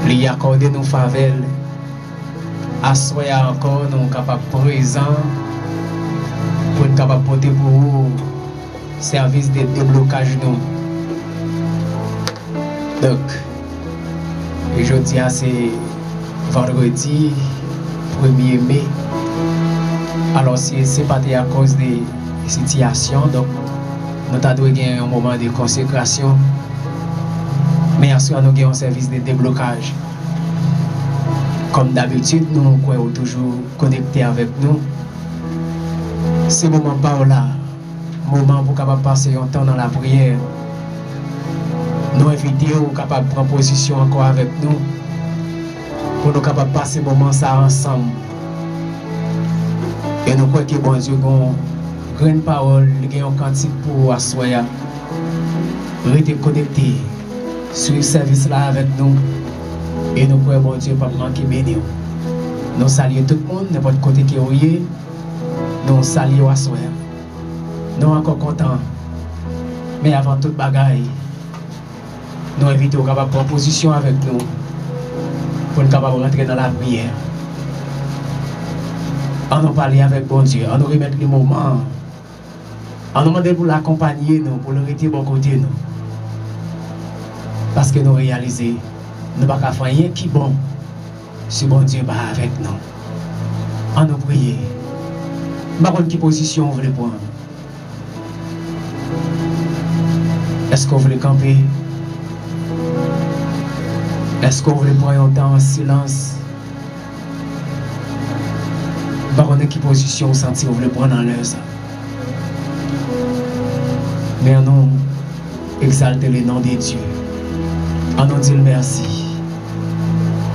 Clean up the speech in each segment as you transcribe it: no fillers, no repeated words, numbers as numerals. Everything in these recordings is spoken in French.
lui accorder nos faveurs. Assoyer encore nous capables présents pour être capable de porter pour vous service de déblocage nous. Donc, aujourd'hui c'est vendredi 1er mai. Alors si c'est pas à cause des situations, donc nous avons un moment de consécration. Mais ensuite nous avons un service de déblocage. Comme d'habitude, nous sommes toujours connectés avec nous. Ce moment par là, moment pour capable passer un temps dans la prière. Nous invitons capable de prendre position encore avec nous pour nous capables de passer moment ça ensemble. Et nous croyons que bon Dieu a une grande parole, il y a un cantique pour assoyer. Restez connectés sur le service là avec nous. Et nous croyons bon Dieu pas manquer béni. Nous saluons tout le monde, n'importe côté qui est. Nous saluons assoyer. Nous sommes encore contents. Mais avant toute bagaille, nous invitons à prendre position avec nous pour nous capables de rentrer dans la prière. On nous parler avec bon Dieu, on nous remettre les moments. On nous demande pour l'accompagner, nous, pour le rester bon côté nous. Parce que nous réalisons, nous ne pouvons pas faire rien qui est bon si bon Dieu va avec nous. On nous prie. Je ne sais pas quelle position vous voulez prendre. Est-ce que vous voulez camper? Est-ce que vous voulez prendre un temps en silence? Je ne sais pas quelle position vous voulez prendre en l'air. Mais on exalte le nom de Dieu. On nous dit merci.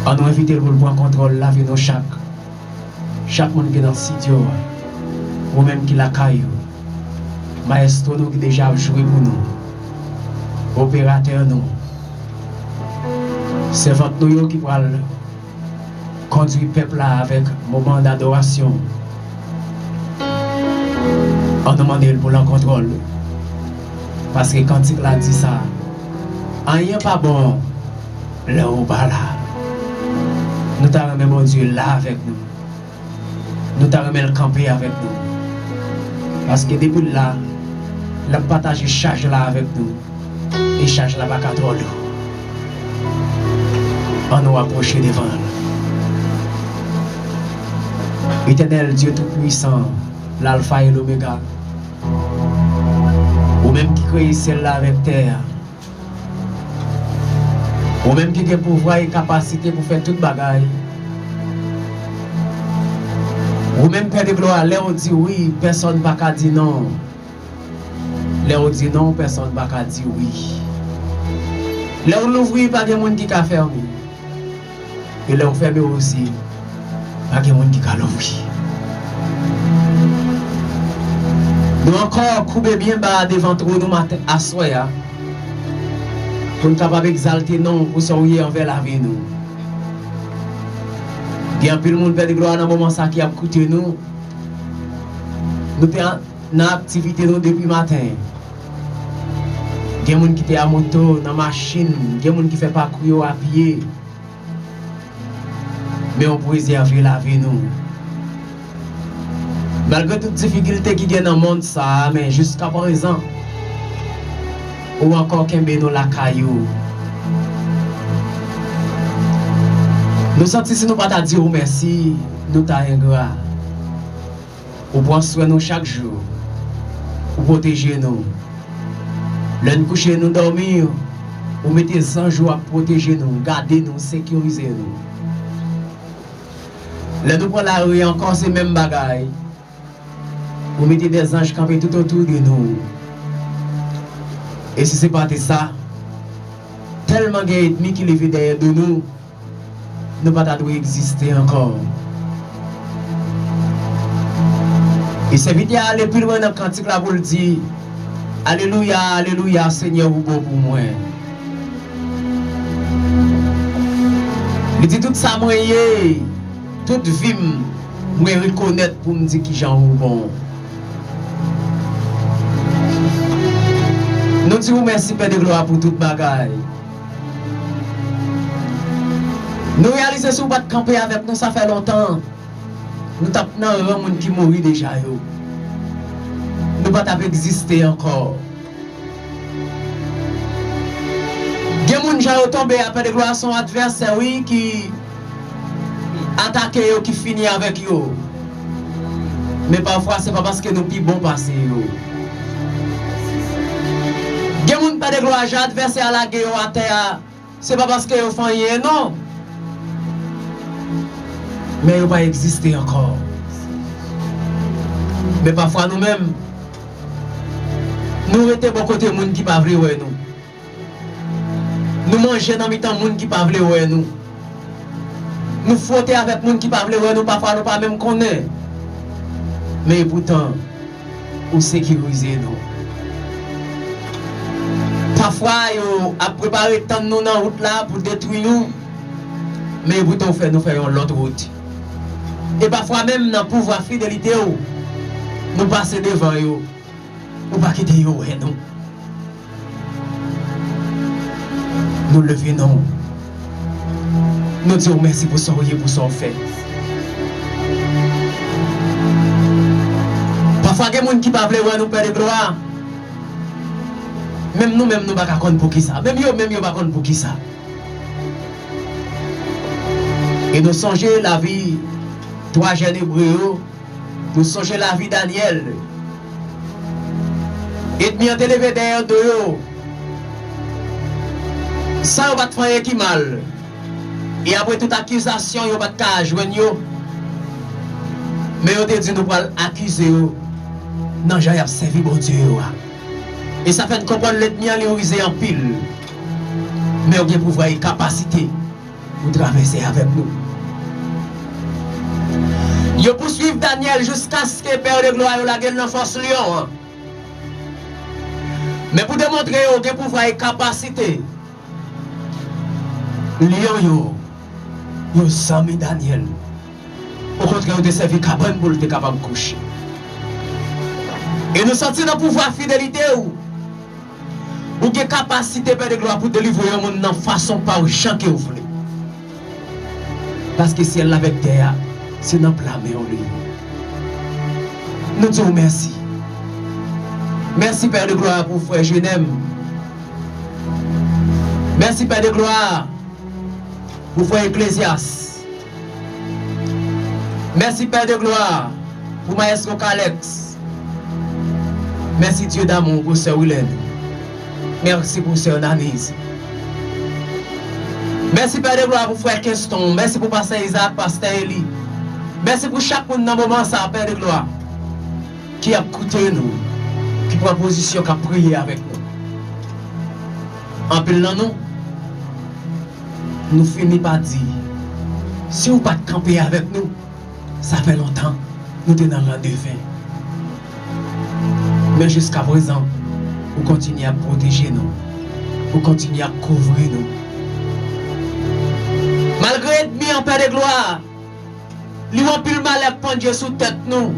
On nous invite pour prendre contrôle la vie de chaque monde qui est dans le studio, ou même qui la caillou. Maestro nous qui déjà joué pour nous. Opérateur nous. Servant nous qui va conduire le peuple là avec un moment d'adoration. On demande pour le contrôle. Parce que quand il a dit ça, rien pas bon, là ou pas là. Nous t'avons mon Dieu là avec nous. Nous t'avons le camper avec nous. Parce que depuis là, le partage charge là avec nous. Et charge là pas qu'à trop lourd. On nous approche devant. Éternel Dieu Tout-Puissant, l'Alpha et l'Oméga. Ou même qui crée celle-là avec terre. Ou même qui a le pouvoir et capacité pour faire toute bagaille. Ou même Père de gloire, là on dit oui, personne ne va dire non. Là on dit non, personne ne va dire oui. Là on l'ouvre, pas de monde qui a fermé. Et là on ferme aussi, pas de monde qui a l'ouvrir. Nous encore couper bien bas devant nous matin à soya pour nous capable exalter non pour sourire envers la vie nous. Il y a un peu de monde Père de gloire dans le moment ça qui a coûté nous. Nous sommes dans l'activité depuis le matin. Il y a des gens qui sont à moto, dans la machine, il y a des gens qui font parcours à pied. Mais on peut préserver la vie nous. Malgré toutes les difficultés qui viennent dans le monde, ça, mais jusqu'à présent, ou encore qu'un béno la caillou. Nous sentons si nous ne pas dire merci, nous t'as ingrat. Ou prendre soin nous chaque jour, ou protéger nous. L'un coucher nous dormir, ou mettez 100 jours à protéger nous, garder nous, sécuriser nous. L'un nous prend la rue encore ces mêmes bagailles. Vous mettez des anges campés tout autour de nous. Et si ce n'est pas ça, tellement d'ennemis qui lèvent derrière de nous, nous ne pouvons pas exister encore. Et c'est vite à aller plus loin dans le cantique là pour le dire, Alléluia, Alléluia, Seigneur, vous beau pour moi. Il dit tout ça, moi, toute vie, moi, reconnaître pour me dire qui j'en vous bon. Nous disons merci Père de gloire pour toute bagaille. Nous réalisons si vous ne camper avec nous, ça fait longtemps. Nous tapons un monde qui mourit déjà. Nous ne pouvons pas exister encore. Il y a des gens qui tombent après de gloire son adversaire qui attaque qui finit avec eux. Mais parfois, ce n'est pas parce que nous sommes bons passés. Il y a des gens qui pas de gloire adversaire à la guerre à terre. Ce n'est pas parce que vous font rien, non. Mais ils ne pas exister encore. Mais parfois nous-mêmes, nous étions bon côté des gens qui ne peuvent pas nous. Nous mangeons dans le temps des gens qui ne peuvent pas nous. Nous frottons avec des gens qui ne peuvent pas nous, parfois nous ne pas même connaître. Mais pourtant, nous sécurisons nous. Parfois, ils ont préparé tant de nous dans la route là pour détruire nous. Mais pourtant, nous faisons l'autre route. Et parfois même dans le pouvoir fidélité, nous passons devant eux. Nous ne pas quitter eux et nous. Nous levons non. Nous disons merci pour son pour son fait. Parfois, il y a des gens qui ne peuvent pas nous perdre de gloire. Même nous-mêmes, nous ne pouvons pas comprendre pour qui ça. Même eux, ne pouvons pas comprendre pour qui ça. Et nous songeons la vie, trois jeunes hébreux, nous songeons la vie de Daniel. Et nous avons élevé derrière de eux. Ça, on va te faire qui mal. Et après toute accusation, on va te joindre. Mais on te dit nous pour accuser. Non, j'ai servi bon Dieu. Et ça fait comprendre l'ennemi à l'horizon en pile. Mais on vient pouvoir une capacité pour traverser avec nous. Ils poursuivent Daniel jusqu'à ce que Père de gloire la gueule dans force lion. Mais pour démontrer qu'il y a pouvoir et capacité, lion yo sami Daniel. Au contraire, on a servi cabane pour être capable de coucher. Et nous sentons dans le pouvoir fidélité ou avez capacité Père de gloire pour délivrer un monde dans façon par chant que vous voulez. Parce que si elle l'avait terre, c'est dans plat mais on lui. Nous disons merci. Merci Père de gloire pour frère Jenem. Merci Père de gloire pour frère Ecclésias. Merci Père de gloire pour Maestro Calex. Merci Dieu d'amour pour Sœur Wilène. Merci pour Sœur Nanise. Merci Père de gloire pour frère Keston. Merci pour Pasteur Isaac, Pasteur Eli. Merci pour chaque monde dans le moment, ça, Père de gloire, qui a écouté nous, qui prend position, qui a prié avec nous. En pile dans nous finissons par dire, si vous ne pas camper avec nous, ça fait longtemps, nous sommes dans le devin. Mais jusqu'à présent, vous continuez à protéger nous, vous continuez à couvrir nous. Malgré l'ennemi en Père de gloire, lui ont pu le malheur pendu sous tête nous.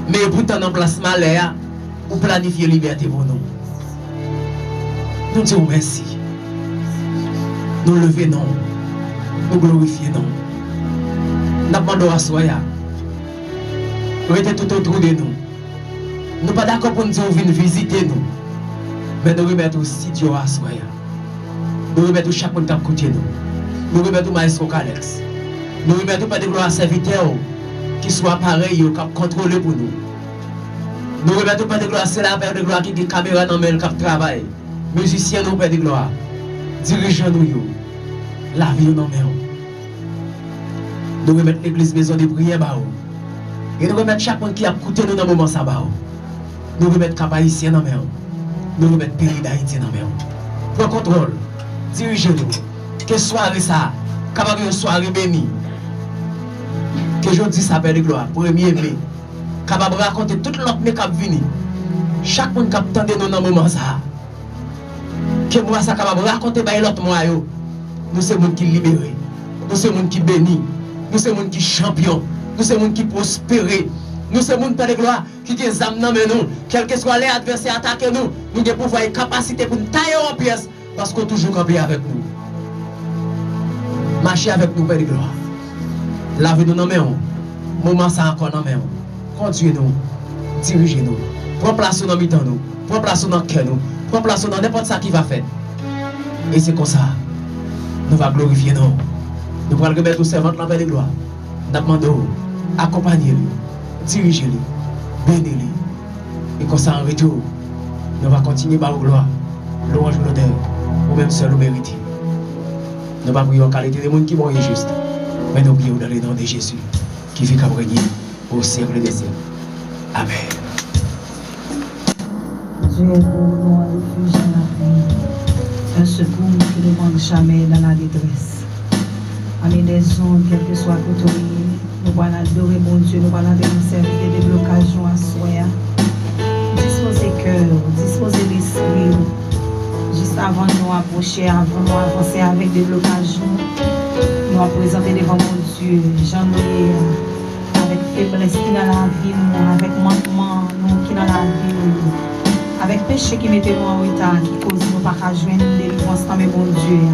Mais pourtant, en place malheur, vous planifiez liberté pour nous. Nous disons merci. Nous levons, nous glorifions. Nous demandons à Soya. Restez tout autour de nous. Nous ne sommes pas d'accord pour nous dire venir visiter nous. Mais nous remettons aussi Dieu à Soya. Nous remettons chaque monde qui a écouté nous. Nous remettons Maestro Calex. Nous remettons pas de gloire à serviteurs qui soient pareils, qui contrôlent pour nous. Nous remettons pas de gloire à la Père de gloire qui a des caméras dans le qui travaille. Musiciens, nous Père de gloire. Dirigeants, nous. La vie, nous mains. Nous remettons l'église maison de prière. Et nous remettons chaque monde qui a écouté nous dans le moment ça. Nous remettons Cap Haïtien dans mains. Nous remettons le pays d'Haïti dans mains. Pour contrôle, dirigez-nous. Que soirée ça, capable de soirée bénie. Que je dis ça, Père de gloire, 1er mai. Capable de raconter tout l'autre qui a venu. Chaque monde qui a attendu nous dans le moment ça. Que moi, ça capable de raconter l'autre mois. Nous sommes gens qui libérés. Nous sommes gens qui bénis. Nous sommes gens qui champions. Nous sommes gens qui prospèrent. Nous sommes gens, Père de gloire, qui ont des âmes dans nous. Quel que soit les adversaires attaquer nous, nous avons pouvoir et capacité pour nous tailler en pièces. Parce qu'on est toujours campé avec nous. Marchez avec nous, Père de gloire. Lavez-nous dans nos mains. Moment ça encore dans nos mains. Conduisez-nous. Dirigez-nous. Prends place dans nos nous. Prends place dans nos cœurs. Prends place dans n'importe ça qui va faire. Et c'est comme ça. Nous allons glorifier nous. Nous allons remettre au servant la Père de gloire. Nous demandons, accompagnez-le, dirigez-le, bénissez-le. Et comme ça, en retour, nous allons continuer par la gloire, louange et l'honneur, ou même seul nous méritons. Nous ne pas prier en qualité de monde qui mourent juste, mais nous prions dans le nom de Jésus, qui vit qu'à régner au siècle des siècles. Amen. Dieu est pour nous un refuge dans la vie, un secours qui ne manque jamais dans la détresse. Amis des ondes, quel que soit côté, nous allons adorer mon Dieu, nous allons servir des déblocages à soi. Disposez cœur, disposez l'esprit. Juste avant de nous approcher, avant de nous avancer avec des blocages, nous allons présenter devant mon Dieu. J'en ai avec faiblesse qui dans la vie, avec manquement qui dans la vie, avec péché qui mettait nous en retard, qui cause nous pas qu'à joindre une délivrance dans mon Dieu.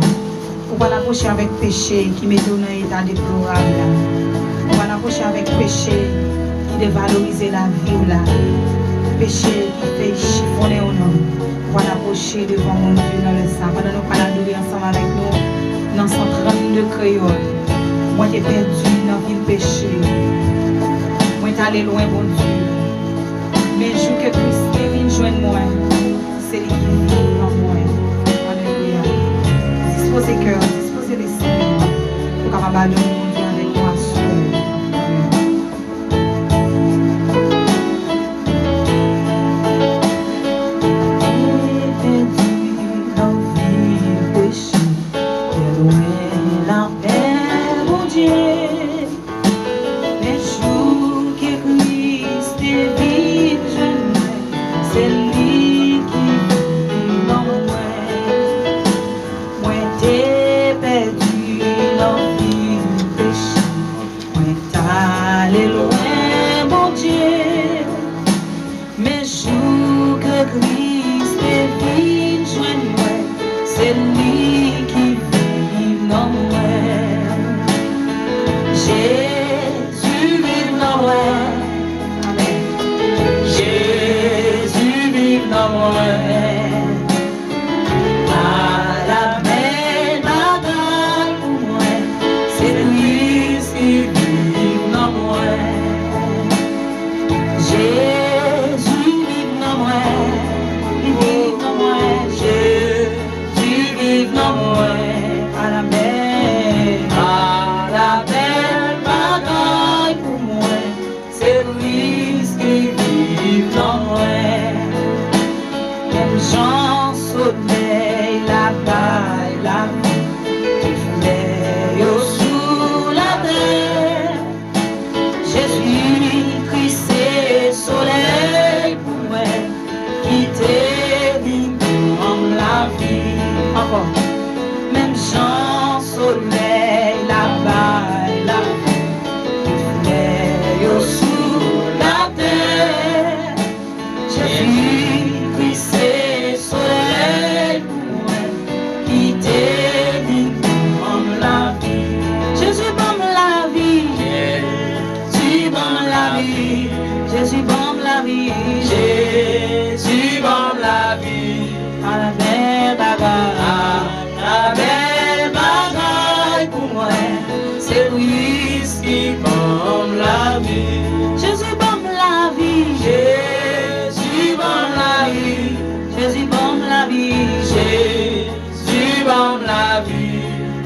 On va l'approcher avec péché qui met nous dans un état déplorable. On va l'approcher avec péché qui dévalorise la vie là. Péché qui fait chiffonner au nom. On va l'approcher devant mon Dieu dans le sang. Pendant nous allons adorer ensemble avec nous dans 130 de créole. Moi qui ai perdu dans le péché. Moi qui allé loin mon Dieu. Mais le jour que Christ est venu joindre moi, c'est lui qui vit dans moi. Disposez cœur, disposez l'esprit pour capable adorer mon Dieu avec moi seul.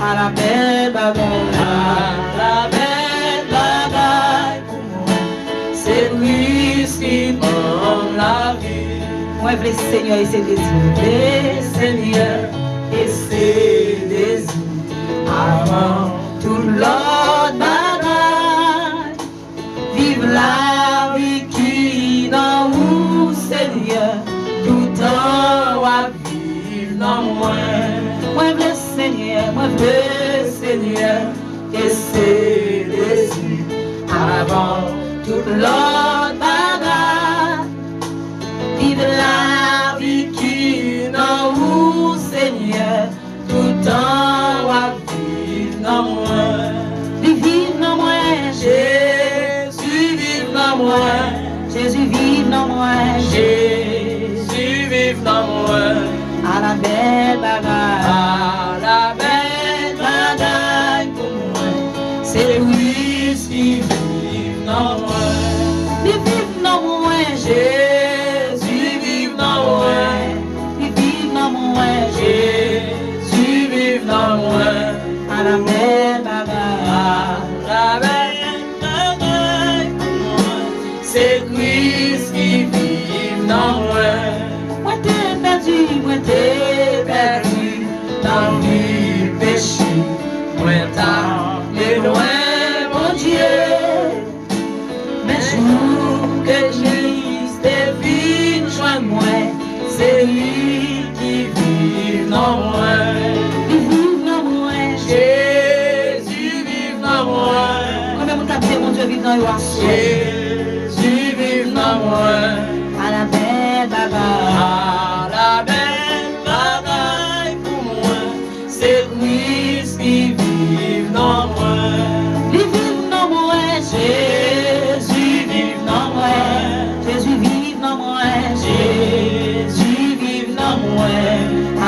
À la belle bagaille pour moi, c'est lui qui donne la vie. Moi, le Seigneur et ses désirs, le Seigneur et ses désirs, avant tout l'autre bagaille. Vive la vie qui dans vous, Seigneur, tout en va vivre dans moi. Moi, le Seigneur, et ses désirs, avant toute l'autre bagarre. Vive la vie qui dans vous, Seigneur, tout en va vivre dans dans moi. Li vive dans moi. Jésus vive dans moi. Jésus vive dans moi. Jésus vive dans moi. À la belle bagaille. À la belle bagaille pour moi. C'est lui qui vive dans moi. Li vive dans moi. Jésus vive dans moi. Li vive dans moi. Jésus vive dans moi. À la belle bagaille. La belle bagaille pour moi. C'est Christ qui vive dans moi. Moi t'es perdu, moi t'es perdu. Dans le péché, moi t'as loin, mon Dieu. Mais jour que Christ est venu joindre moi, c'est lui qui vit dans moi. Li vive dans moi. Jésus vive dans moi. Combien vous tapez mon Dieu vive dans yo assoir. Jésus vive dans moi. À la belle bagaille. À la belle bagaille pour moi, c'est Christ qui vive dans moi. Li vive dans moi. Jésus vive dans moi. Jésus vive dans moi. Jésus vive dans moi.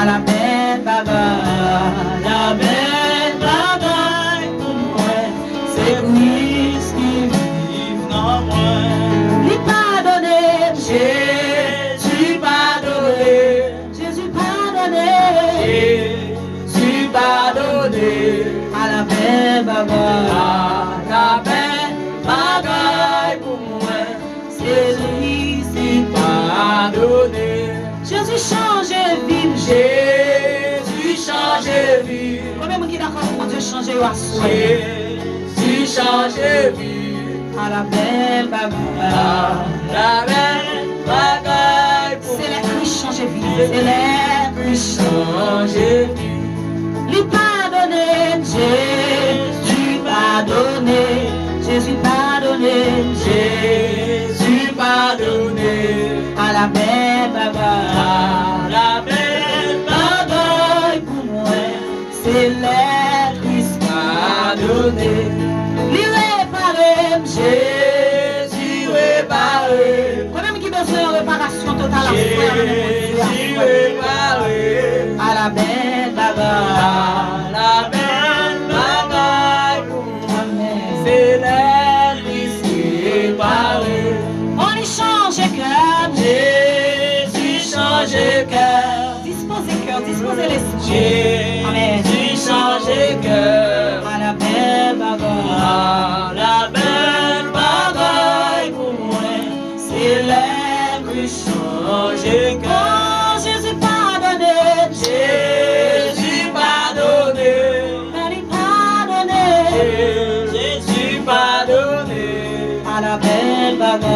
À la belle bagaille. La belle bagaille pour moi, c'est Christ qui vive dans moi. Li pardonne. Jésus pardonné. Jésus pardonne. Jésus pardonné. À la belle bagaille. À la belle bagaille pour moi, c'est lui qui pardonné. Jésus change vie. Jésus change vie. Combien vous qui d'accord pour mon Dieu changer yo assoir. Jésus change vie. À la belle bagaille. La belle bagaille pour C'est moi, les Christ change vie. C'est les Christ change vie. Lui pardonner, Jésus pardonner, Jésus pardonner, Jésus pardonné. à la belle bagaille. À la belle bagaille pour moi, C'est les Christ pardonné. lui réparer, Jésus réparé. Quand même qui besoin de réparation totale à faire, Jésus réparé. à la belle bagaille. À la belle bagaille pour moi, Amen. c'est la Christ réparé. On y change cœur, Jésus change cœur. disposez l'esprit. Amen. Jésus change cœur. À la belle bagaille. À la belle bagaille pour moi, c'est la Christ change cœur. Oh, Jésus pardonné, Jésus pardonné. Jésus pardonné. Jésus pardonné. À la belle bagaille. À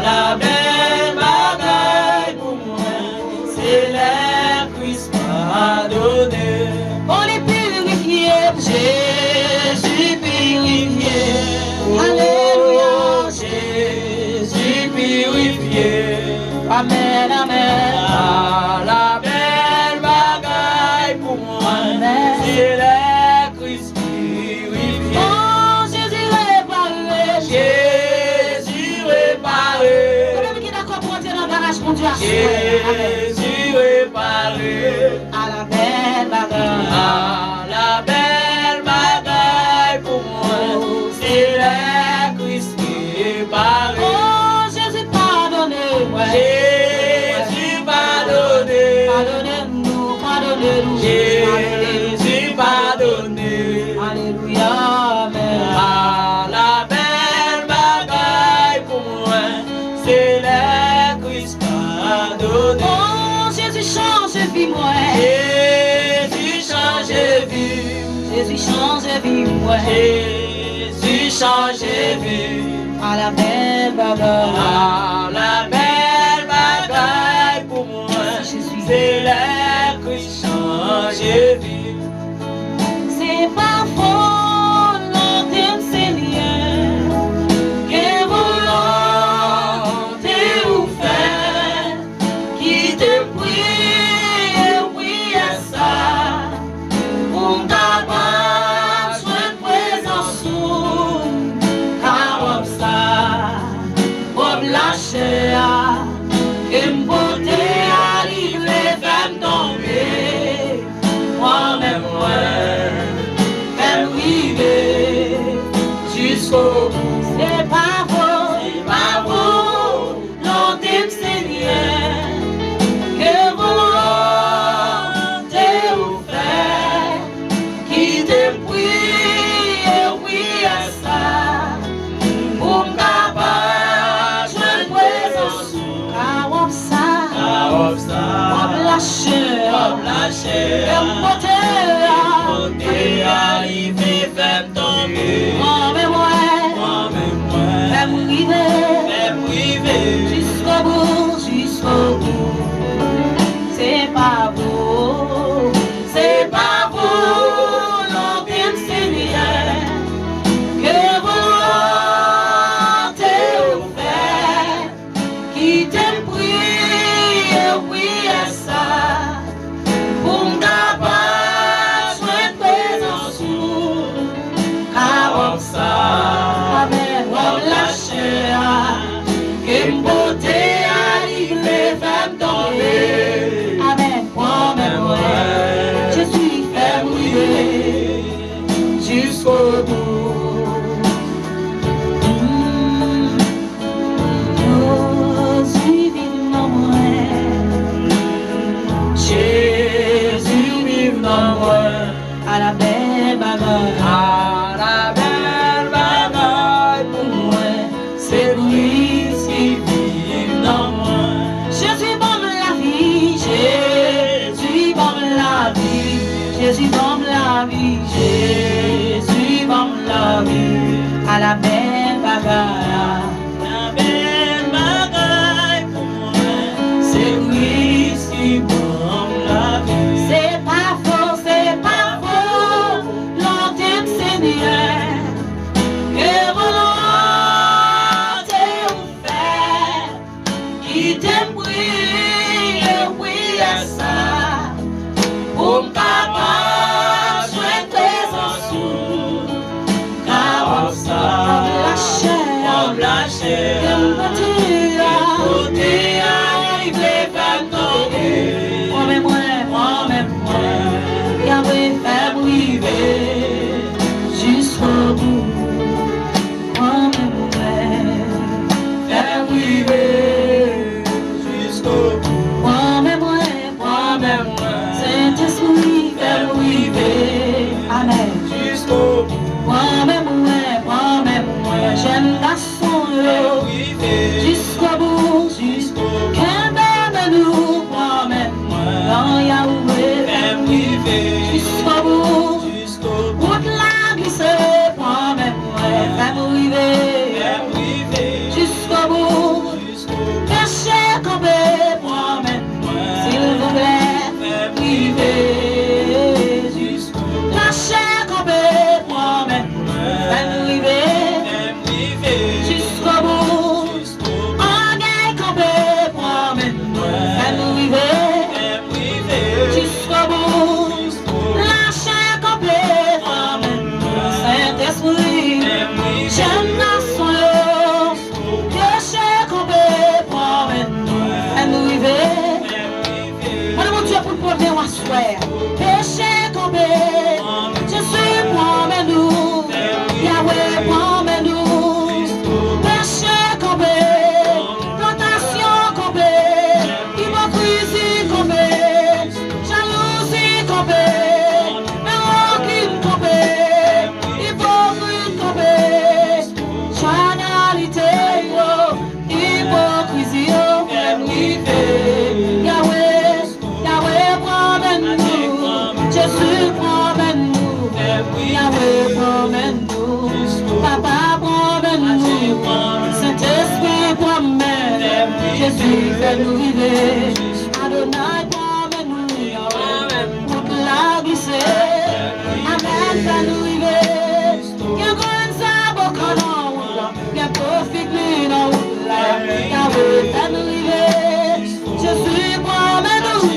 la belle bagaille pour moi, c'est la Christ pardonné. On est purifié. Jésus purifié. Alléluia. Jésus purifié. Amen, amen. À la belle bagaille pour moi, Amen. c'est la Christ purifié. Oh, Jésus réparé. Jésus réparé. Combien qui d'accord pour entrer dans le garage pour Dieu à soi? Amen. Jésus réparé. À la belle bagaille. À la belle bagaille pour moi, c'est la Christ réparé. Oh, Jésus pardonné. Jésus pardonné. Pardonnez-nous, pardonnez-nous. Jésus pardonné. Alléluia, amen. À la belle bagaille pour moi, c'est la Christ pardonné. Oh, Jésus change vie, moi. Jésus change vie. Jésus change vie, moi. Jésus change vie. À la belle bagaille. À la belle bagaille pour moi, c'est la Christ change vie. C'est pas faux, l'antenne Seigneur. Que volonté ou fait, qui te prie, oui à ça, pour ta part. moi-même, fais-moi arriver jusqu'au bout. C'est pas vous, l'entime Seigneur, que volonté vous fait, qui te prie, oui à ça, pour m'capable, je ne présence, car ça, comme lâcher, côté arrivé, fais-moi tomber, moi-même, fais-moi arriver jusqu'au bout. C'est pas vous, l'entime Seigneur, que volonté vous fait, qui t'aime prie, oui à ça, pour m'capable, soin de présence, car ça, que m'beauté arrive, femme tomber. Amen. Moi-même, Jésus, fais brûler jusqu'au bout. Jésus vive dans moi. Jésus vive dans moi. À la belle bagarre. À la belle bagaille pour moi. C'est lui qui vit dans moi. Jésus bombe la vie. Jésus bombe la vie. Jésus bombe la vie. Jésus bombe la vie. À la belle bagarre. La belle bagaille pour moi. C'est lui qui bombe la vie. C'est pas faux, l'entime Seigneur, que volonté vous fait, Qui t'aime prie, oui à ça, pour m'capable, soin de présence, car comme la chair, côté arrivé, femme tomber. Moi-même, Yahweh fait fais briver jusqu'au bout. Moi-même, fais briver jusqu'au bout. moi-même, Saint-Esprit fait briver. Amen. Jusqu'au bout. Moi-même, j'aime garçon, Fais briver jusqu'au bout. jusqu'au bout. Qu'aime nous, moi-même, dans Yahweh, Fais briver jusqu'au bout. jusqu'au bout. Route la glissée, moi-même, fait briver. Fais briver Jusqu'au bout, jusqu'au bout. péché campé, moi-même, s'il vous plaît, Fais briver jusqu'au bout. lâchez campé, moi-même, fait briver. Fais briver Jusqu'au bout, jusqu'au bout. orgueil campé, moi-même, fait briver. Fais briver Jusqu'au bout, jusqu'au bout. lâchez campé, moi-même, Saint-Esprit, Fais briver j'aime la soeur, péché campé, moi-même, fait briver. Allez, mon Dieu, pour le premier ou à soir. Péché tombé. Jésus, promets-nous. Yahweh, promets-nous. Péché tombé. Tentation tombé. Hypocrisie tombé. Jalousie tombé. Rancune tombé. Hypocrite tombé. Charnalité, hypocrisie, Yahweh, promets-nous. Jésus, promets-nous. Yahweh, promets-nous. Papa, promets-nous. Saint-Esprit, promet. Jésus, fais-nous vivre. Adonai, promets-nous. Pour la glisser. Amen, fais-nous vivre. Y'a grand sabot qu'on a. Y'a profit lui dans la. Yahweh, fais-nous vivre. Jésus, promets-nous.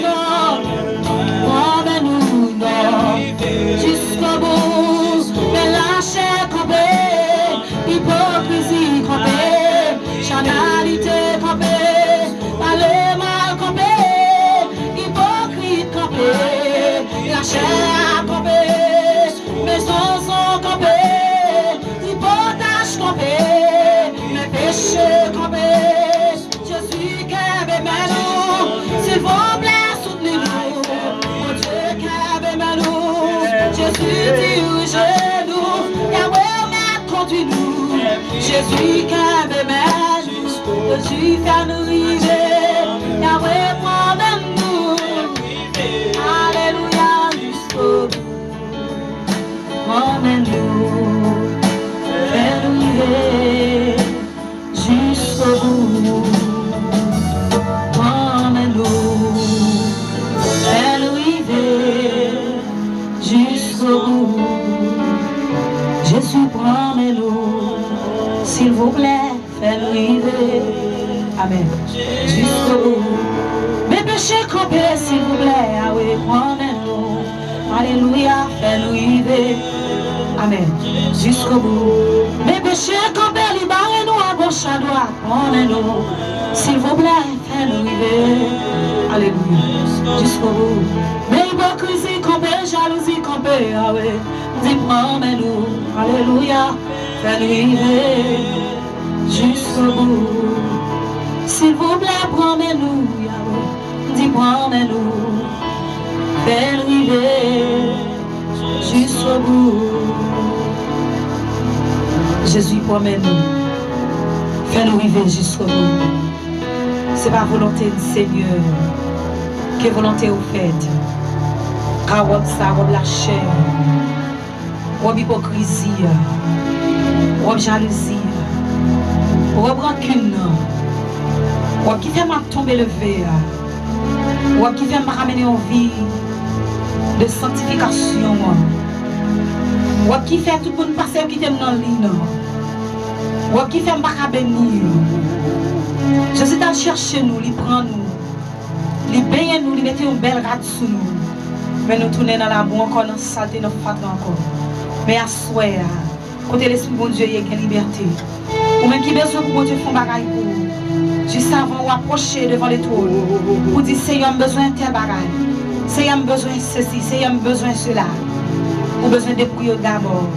Promets-nous, non. Jusqu'au bout, mais la chair campée, hypocrisie campée, charnalité campée, parler mal campé, hypocrite campé, la chair dirige-nous. Yahweh, conduis-nous. Jésus, calme-nous. Jésus, fais-nous river. Yahweh, promène-nous. Alléluia, jusqu'au bout. Promène-nous. Fais-nous river. Jusqu'au bout. Promène-nous. Fais-nous river. Jusqu'au bout. Jésus, promets-nous, s'il vous plaît, fais-nous river. Amen. Jusqu'au bout. Mes péchés campés, s'il vous plaît, ah oui, promets-nous. Alléluia, fais-nous river. Amen. Jusqu'au bout. Mes péchés campés, libérez-nous à gauche, à droite, promets-nous. S'il vous plaît, fais-nous river. Alléluia. Jusqu'au bout. Mes hypocrisies campées, jalousie campée, ah oui. Dis promets-nous, alléluia, fais-nous river jusqu'au bout. S'il vous plaît, promets-nous, Yahweh. Dis promets-nous, fais-nous river jusqu'au bout. Jésus, promets-nous, fais-nous river jusqu'au bout. C'est pas volonté du Seigneur, que volonté au fait. Car ça, la chair. Ou hypocrisie, ou jalousie, ou rancune, ou qui fait m'a tomber levé, ou qui fait m'a ramener en vie de sanctification, ou qui fait tout le monde passer qui t'aime dans l'île, ou qui fait m'a bénir. Jésus t'a cherché nous, il prend nous, il bénit nous, il met une belle rate sous nous, mais nous tournons dans la boue encore, dans la saleté, dans la fête encore. Mais à soi, côté l'esprit bon Dieu, il y a une liberté. Ou même qui besoin pour Dieu faire bagaille pour juste avant ou approcher devant les trônes. Pour dire Seigneur, besoin de tel bagaille. Seigneur, besoin de ceci. Seigneur, besoin de cela. Ou besoin de prier d'abord.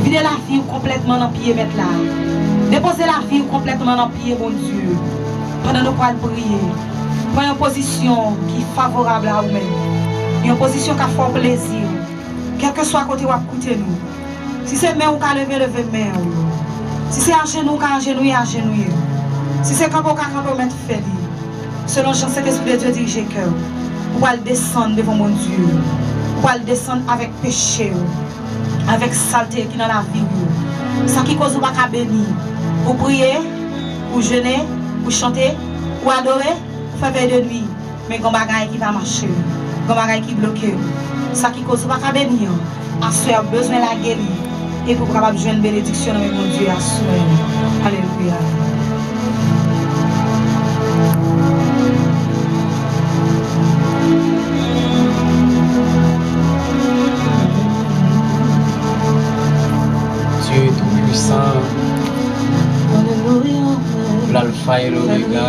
Vider la vie complètement dans le pied, mettre là. Déposer la vie complètement dans le pied, bon Dieu. Pendant nous pourrons prier. Prendre une position qui est favorable à vous-même. Une position qui a fort plaisir. Quel que soit côté où écoutez nous. Si c'est main ou qu'à lever main. Si c'est à genoux, qu'à agenouiller, agenouiller. Si c'est campo, qu'à campo, mettre fait. Selon Jean, cet esprit de Dieu dirige le cœur. Pour aller descendre devant mon Dieu. Pour aller descendre avec péché. Avec saleté qui est dans la vie. Ça qui cause pas qu'à bénir. Pour prier, pour jeûner, pour chanter, pour adorer, pour faire veille de nuit. Mais il y a des bagages qui va marcher. Il y a des bagages qui bloquent. Ça qui cause pas qu'à bénir, à soi besoin de la guérir et pour capable jouer une bénédiction avec mon Dieu à soi. Alléluia. Dieu est tout puissant, l'alpha et l'oméga,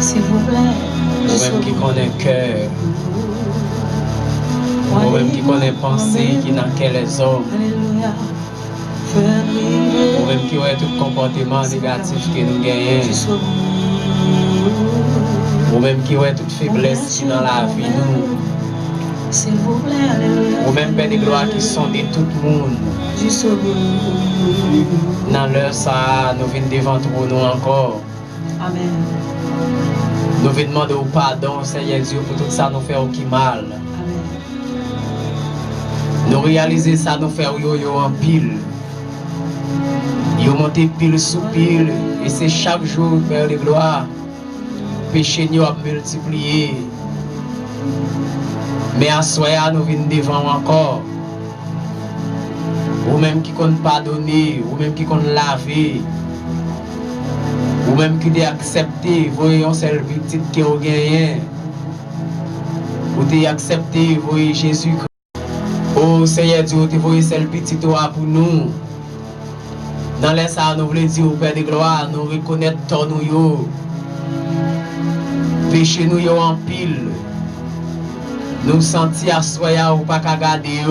s'il vous plaît, nous-mêmes qui connaissons le cœur. Nous-mêmes qui connaissons pensée, qui n'a qu'elle les hommes. Nous-mêmes qui avons tout comportement négatif que nous gagnons. Nous-mêmes qui avons toute faiblesse qui dans la vie nous. Nous-mêmes Père de gloire qui sont de tout le monde. Dans l'heure ça, nous venons devant nous encore. Amen. Nous venons demander au pardon, Seigneur Dieu, pour tout ça nous faire aucun mal. Nous réaliser ça, nous faire yo en pile. Yo monter pile sous pile. Et c'est chaque jour, Père de gloire, péché nous a multiplié. Mais à soi, nous venons devant encore. Ou même qui compte pardonner, ou même qui compte laver. Ou même qui dit accepter, voyons celle petite qui a gagné. Ou dit accepter, voyez Jésus-Christ. Oh Seigneur Dieu, tu vois celle petite pour nous. Dans les ça, nous voulons dire au Père de gloire, nous reconnaître ton nous. Péché nous en pile. Nous sentir à soi ou pas qu'à garder.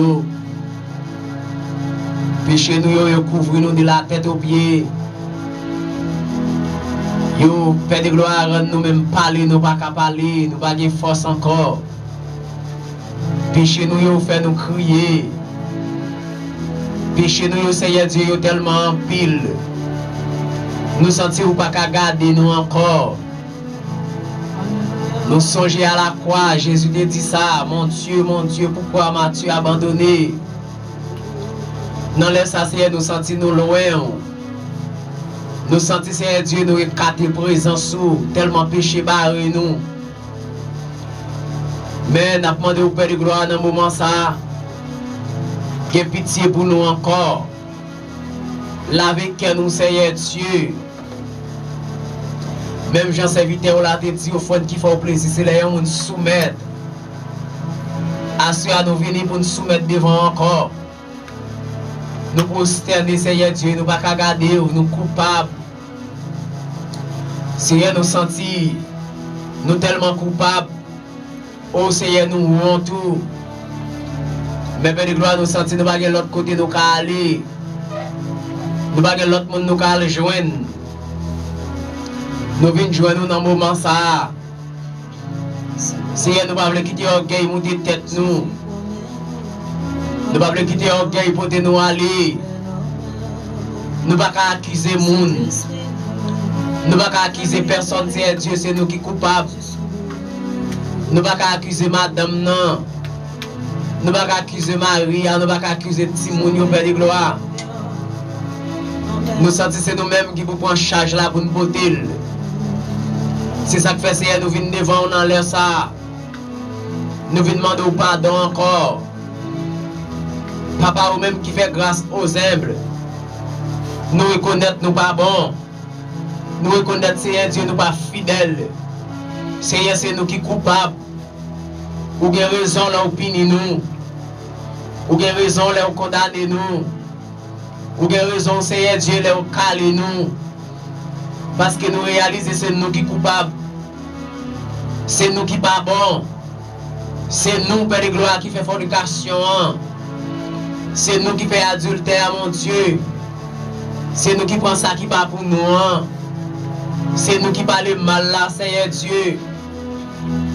Péché nous couvre nous de la tête aux pieds. Yo, Père de gloire, nous même parler, nous pas qu'à parler, nous pas de force encore. Péché nous yo fait nous crier. Péché nous yo Seigneur Dieu yo tellement en pile. Nous sentir ou pas qu'à garder nous encore. Nous songer à la croix, Jésus te dit ça, mon Dieu, pourquoi m'as-tu abandonné? Non, laisse ça, Seigneur, nous sentir nous loin. Nous sentir, Seigneur Dieu, nous écarter présence sous, tellement péché barré nous. Mais nous avons demandé au Père de gloire dans ce moment ça, qu'il ait pitié pour nous encore. Lavez que nous, Seigneur Dieu. Même Jean serviteur là te dit au fond qui fait plaisir, c'est là on nous soumettre. Assure à nous venir pour nous soumettre devant encore. Nous prosterner Seigneur Dieu, nous pas qu'à garder, nous coupables. Seigneur nous sentir, nous tellement coupables. Oh Seigneur nous ouons tout. Mais Père de gloire nous sentir, nous pas de l'autre côté nous qu'à aller. Nous pas de l'autre monde nous qu'à aller joindre. Nous venons joindre nous dans le moment ça. Seigneur, nous ne pouvons pas quitter l'orgueil, monter tête nous. Nous ne pouvons pas quitter l'orgueil pour nous aller. Nous ne pouvons pas accuser les gens. Nous ne pouvons pas accuser personne, c'est Dieu, c'est nous qui sommes coupables. Nous ne pouvons pas accuser madame, non. Nous ne pouvons pas accuser Marie, nous ne pouvons pas accuser Timoun, Père de gloire. Nous sentons que c'est nous-mêmes qui pouvons prendre charge là pour nous porter. C'est ça que fait, Seigneur, nous venons devant dans l'air ça. Nous venons demander au pardon encore. Papa, ou même qui fait grâce aux humbles. Nous reconnaître nous pas bons. Nous reconnaître, Seigneur Dieu, nous pas fidèles. Seigneur, c'est nous qui coupables. Ou bien raison là, ou punir nous. Ou bien raison là, ou condamner nous. Ou bien raison, Seigneur Dieu, là, ou caler nous. Parce que nous réalisons, c'est nous qui coupables. C'est nous qui pas bon. C'est nous, Père de gloire, qui fait fornication. C'est nous qui fait adultère, mon Dieu. C'est nous qui prenons ça qui pas pour nous. C'est nous qui parlons mal là, Seigneur Dieu.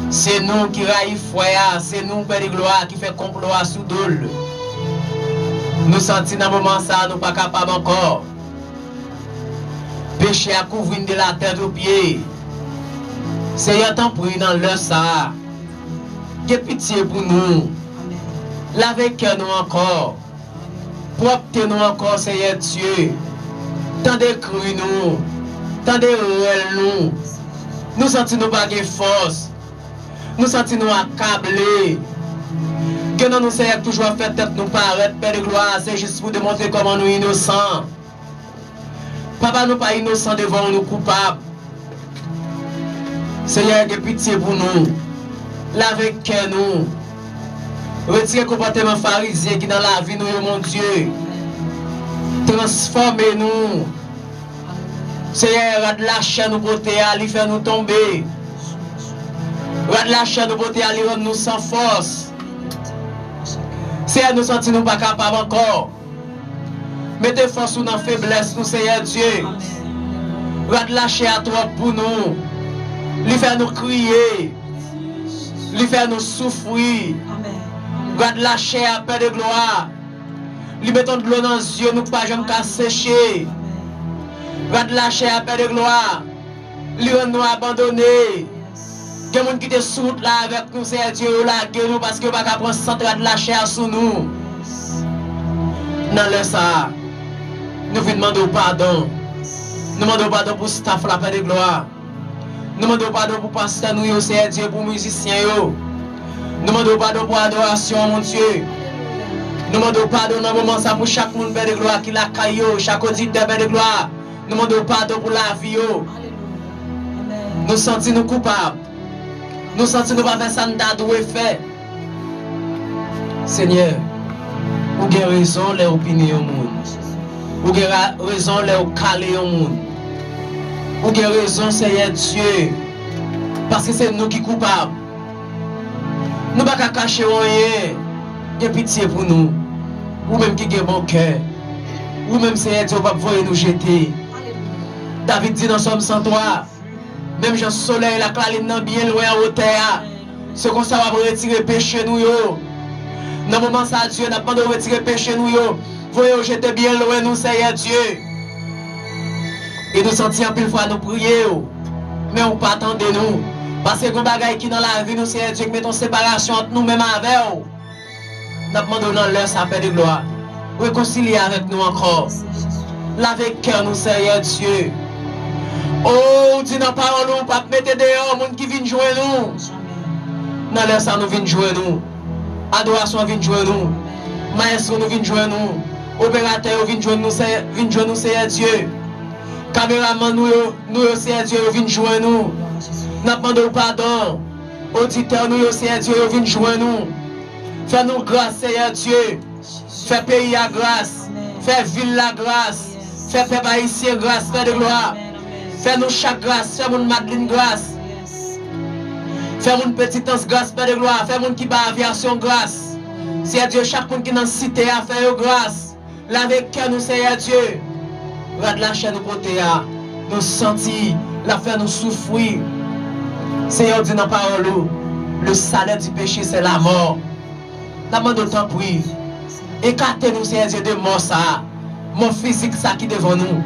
C'est nous qui raillons foyer. C'est nous, Père de gloire, qui fait complot à sous-dol. Nous sentons dans le moment ça, nous pas capables encore. Péché à couvrir de la tête aux pieds. Seigneur, t'en prie dans l'heure ça. Aie pitié pour nous. Lavez cœur nous encore. Propre nous encore, Seigneur Dieu. Tendez cru nous. Tendez réel nous. Nous sentons nous pas de force. Nous sentons nous accablés. Que nous Seigneur toujours fait tête nous paraître, Père de gloire, c'est juste pour démontrer comment nous innocents. Papa, nous pas innocents devant nous coupables. Seigneur, aie pitié pour nous. Lavez cœur nous. Retirez le comportement pharisien qui dans la vie nous, mon Dieu. Transformez-nous. Seigneur, rade la chair nous côté à lui faire nous tomber. Rade la chair nous côté à lui rendre nous sans force. Seigneur, nous sentons nous pas capables encore. Mettez force dans la faiblesse, nous, Seigneur Dieu. Rade la chair à toi pour nous. Lui faire nous crier. Lui faire nous souffrir. Garde la chair à Père de gloire. Lui mettons de l'eau dans les yeux, nous ne pas jamais qu'à sécher. Garde la chair à Père de gloire. Lui nous abandonner. Il y a des gens qui te sautent là avec nous, Seigneur Dieu, là, nous parce que nous ne pouvons pas prendre centre de la chair sur nous. Dans le ça, nous vous demandons pardon. Nous demandons pardon pour staff la Père de gloire. Nous demandons pardon pour pasteur nous, Seigneur Dieu, pour musiciens. Nous demandons pardon pour adoration, mon Dieu. Nous demandons pardon dans le moment ça pour chaque monde, Père de gloire, qui l'a caillé, chaque auditeur, Père de gloire. Nous demandons pardon pour la vie. Nous sentons nous coupables. Nous sentons nous pas faire ça, nous devons faire. Seigneur, vous avez raison les opinions au monde. Vous avez raison les calés au monde. Vous avez raison, Seigneur Dieu. Parce que c'est nous qui sommes coupables. Nous ne pouvons pas cacher rien. Il y a pitié pour nous. Ou même qui avons bon cœur. Ou même, Seigneur Dieu, va pouvoir nous jeter. David dit dans Somme 103. Même Jean Soleil, la clarine bien loin en hauteur. Ce qu'on va retirer péché nous. Dans le moment ça, Dieu, n'a pas de retirer péché nous. Voyez, j'étais bien loin, nous, Seigneur Dieu. Et nous sentions pile fois nous prier. Mais on pas attendre nous. Parce que les bagailles qui dans la vie, nous, Seigneur Dieu, qui mettons séparation entre nous-mêmes avec eux. Nous demandons dans leur sa paix de gloire. Réconcilier avec nous encore. Lavez cœur nous, Seigneur Dieu. Oh, dis dans la parole, nous, pas mettre dehors, monde qui vient jouer nous. Dans leur ça, nous vient jouer nous. Adoration vient jouer nous. Maestro nous vient jouer nous. Opérateur vient jouer nous, Seigneur Dieu. Caméraman nous, Seigneur Dieu, vient jouer nous. Nous demandons pardon. Auditeur nous, Seigneur Dieu, vient jouer nous. Fais-nous grâce, Seigneur Dieu. Fais pays à grâce. Fais ville la grâce. Fais peuple haïtien grâce, Père de gloire. Fais-nous chaque grâce. Fais-nous Madeleine grâce. Fais-nous petite anse grâce, Père de gloire. Fais-nous qui bat aviation grâce. Seigneur Dieu, chaque monde qui est dans la cité a fait grâce. Lavez cœur nous, Seigneur Dieu. Rade la chaîne nous côté à nous sentir, la faire nous souffrir. Seigneur dit dans la parole, le salaire du péché c'est la mort. La demande autant prie. Écartez-nous, Seigneur Dieu, de mort ça. Mon physique ça qui devant nous.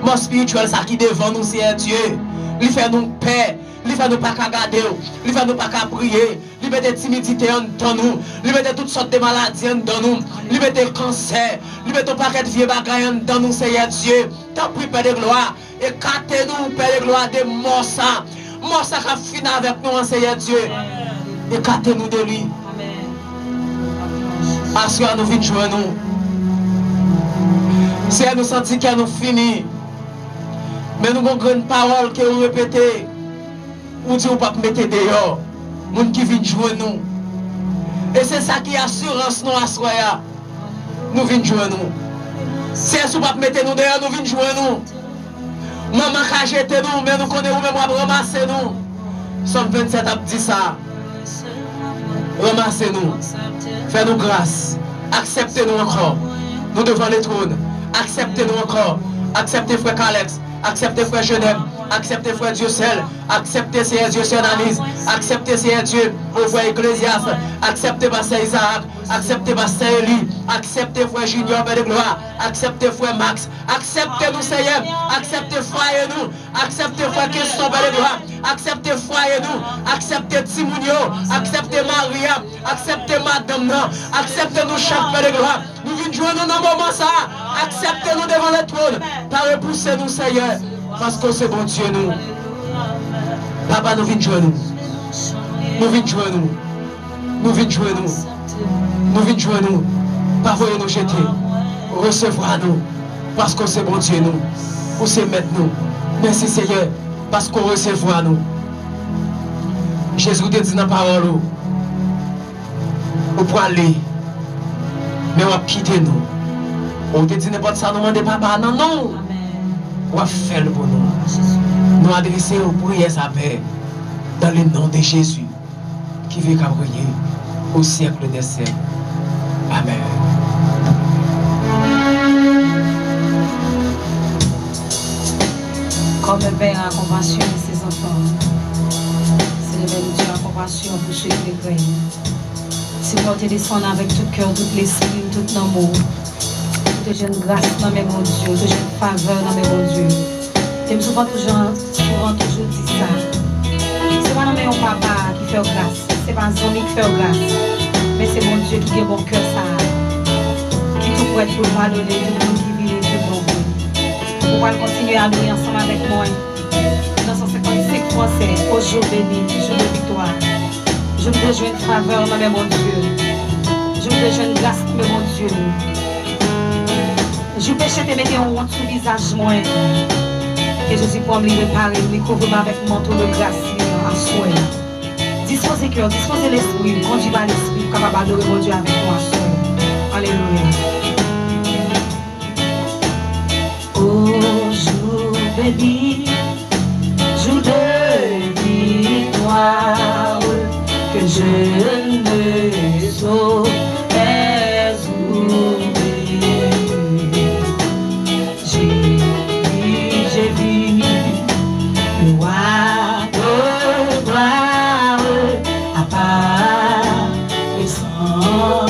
Mon spirituel ça qui devant nous, Seigneur Dieu. Il fait nous paix. Il fait nous pas qu'à garder. Il fait nous pas qu'à prier. Il met des timidités dans nous. Il met toutes sortes de maladies dans nous. Il met des cancers. Il met un paquet de vieux bagailles dans nous, Seigneur Dieu. T'en prie, Père de gloire. Écartez-nous, Père de gloire, des morts ça. Morts ça qui finit avec nous, Seigneur Dieu. Écartez-nous de lui. Assurez nous, vite jouer nous. Si elle nous sentit qu'elle nous finit. Mais nous avons une parole que vous répétez. Ou dit ou pas mettre dehors. Moun qui vient jouer nous. Et c'est ça qui assurance nous à soya. Nous venons jouer nous. Si elle ne pas mettre nous dehors, nous venons jouer nous. Maman a jeté nous, mais nous connaissons même à ramasser nous. Somme 27 a dit ça. Ramassez-nous. Fais-nous grâce. Acceptez-nous encore. Nous devons les trônes. Acceptez-nous encore. Acceptez frère Alex. Acceptez frère Genève. Acceptez frère Dieu-Seul. Acceptez Seigneur Dieu Seul Analyse. Acceptez Seigneur Dieu au frère Ecclésiaste. Acceptez pasteur Isaac. Acceptez pasteur Eli. Acceptez frère Junior Père de gloire. Acceptez frère Max. Acceptez nous Seigneur. Acceptez frère nous. Acceptez frère Question Père de gloire. Acceptez frère nous. Acceptez Timounio. Acceptez Maria. Acceptez Madame non. Acceptez nous chaque Père de gloire. Nous venons jouer nous dans le moment ça. Acceptez nous devant le trône. Pas repousser nous Seigneur. Parce que c'est bon Dieu nous. Papa nous venons jouer nous. Nous venons jouer nous. Nous venons jouer nous. Nous venons jouer nous. Pas voyez nous jeter. Recevoir nous. Parce que c'est bon Dieu nous. Pour se mettre nous. Merci Seigneur. Parce qu'on recevoir nous. Jésus te dit dans la parole. Vous pouvez aller. Mais on va quitter nous. On te dit n'importe ça, nous demandez papa. Non, non. On va faire pour nous. Nous adresser aux prières sa paix. Dans le nom de Jésus. Qui veut qu'à prier au siècle des siècles. Amen. Comme le Père a compassion de ses enfants, c'est le même Dieu a compassion pour ceux qui le craignent. Si vous te descendre avec tout cœur, tout l'esprit, tout l'amour, toute jeune grâce dans mes mon Dieu, toute jeune faveur dans mes mon Dieu. J'aime souvent toujours dire ça. C'est pas mon papa qui fait grâce, c'est pas un ami qui fait grâce, mais c'est mon Dieu qui a mon cœur ça, qui tout pour être malhonnête, tout le monde qui vit, tout le monde. Vous pouvez continuer à adorer ensemble avec moi. Dans 155 français, au jour béni, jour de victoire. Je me rejoins une faveur dans mon Dieu. Je me rejoins une grâce dans mon Dieu. Je péché te mettre en honte sur le visage moi. Et Jésus pour me réparer, me couvrir avec mon manteau de grâce en soi. Disposez cœur, disposez l'esprit, conduisez par l'esprit, capable d'adorer mon Dieu avec moi en soi. Alléluia. Oh, jour béni, jour de victoire, que je me sauve et oublié. J'ai vu le roi de gloire à part le sang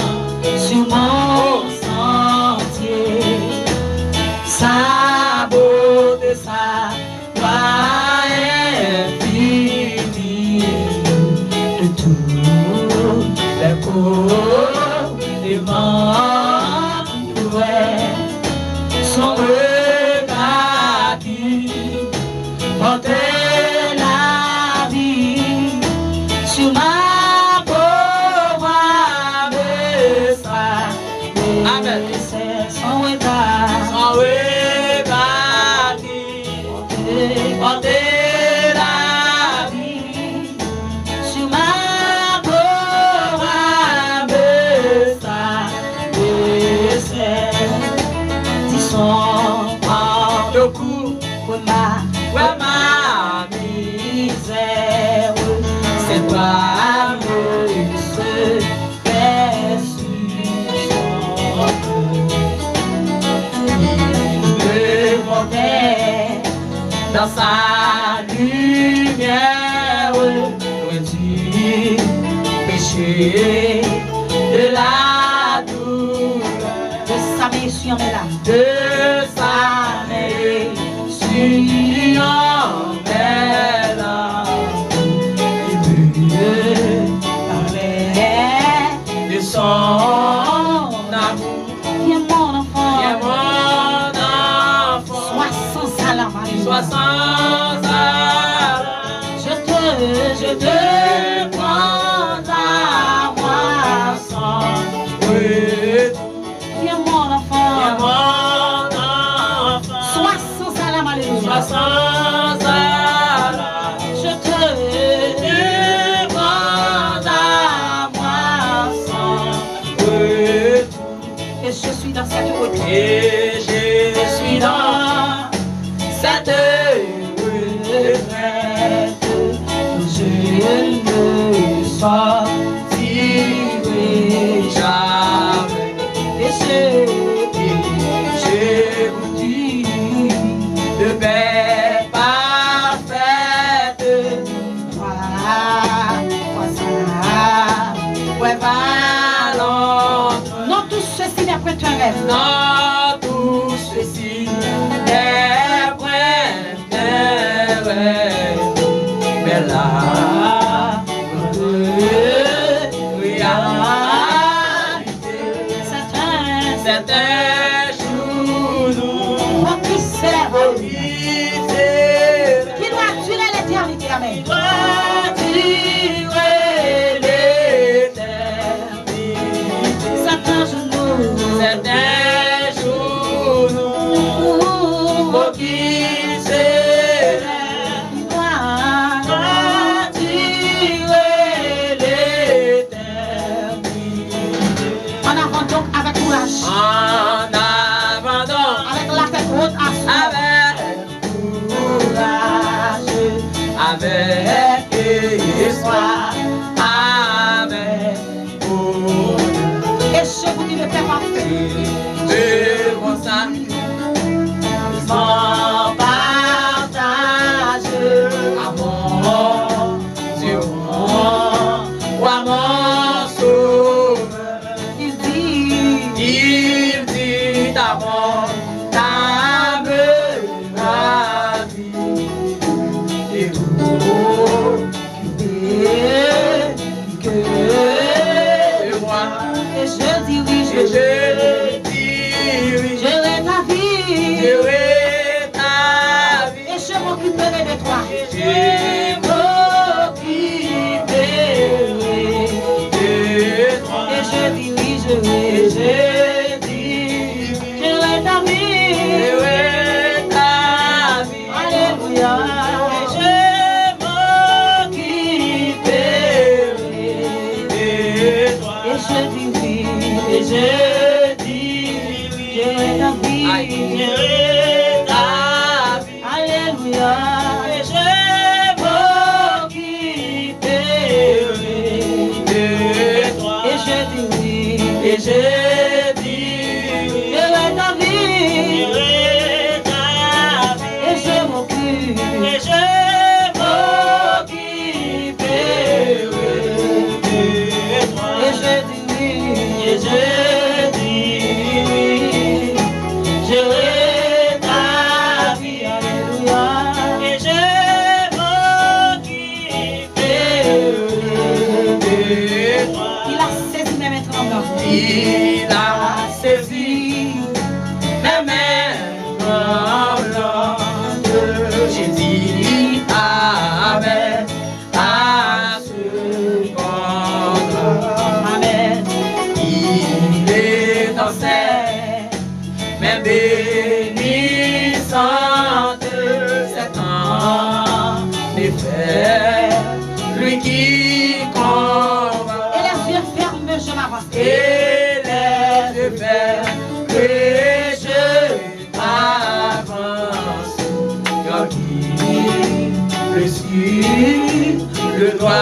Amen. Sans retard. Sans retard. Porter la vie sur ma le cou, ma misère, c'est toi se fait sur il me portait dans sa lumière, loin du péché, de la douleur, de sa mission là. de sa mission belle. De son amour, Viens mon enfant, viens mon enfant, sois sans salam, sois sans arrêt. je te prends à moi sans Retour, viens mon viens enfant, mon enfant, sois sans salam, sois alléluia. sans arrêt. Je te Prends à moi sans retour. et je suis dans cette route. Et je suis dans cette retraite où je ne sortirai jamais. Et J'ai goûté de paix parfaite. ouais, va. Valente, Non, tout ceci n'est point un rêve. non, tout ceci n'est point un rêve, mais la réalité, c'est un jour Pour qui s'élève, qui doit durer l'éternité. Amen. doit durer l'éternité. C'est un genou. C'est un jour pour qui s'élève, doit durer l'éternité. En avant donc avec courage. En avant donc, Avec la tête haute à soi. avec espoir, avec bonheur. Et je vous dis le Père parfait. Et pour ça, sans partage, amour, Dieu, ou amour sauveur. Il dit d'abord, t'aimes la vie, et que moi, et je dis oui, et je dis oui, je l'ai ta vie. j'irai ta vie, Et je m'occuperai de toi. je m'occuperai de toi. Et je dis oui, je dis je l'ai ta vie. J'irai ta vie, Alléluia. et je m'occuperai de toi. Et je dis oui, Et je dis oui, je l'ai ta vie. j'irai ta vie, Alléluia. et je m'occuperai de toi. Et je dis oui, Et je dis oui, je l'ai ta vie. j'irai ta vie, Et je m'occupe. et je m'occuperai de toi. Et je dis oui, Et je dis oui, j'irai ta vie, Alléluia. et je m'occuperai de toi. Il a saisi mes mains tremblantes. Il a saisi mes mains tremblantes. J'ai dit amen à ce contrat. Amen. Il est dans mais bénissante cet en effet, lui qui combat. Et les yeux fermés, je m'avance. Et les yeux fermés, je m'avance. Car qui le suit, le droit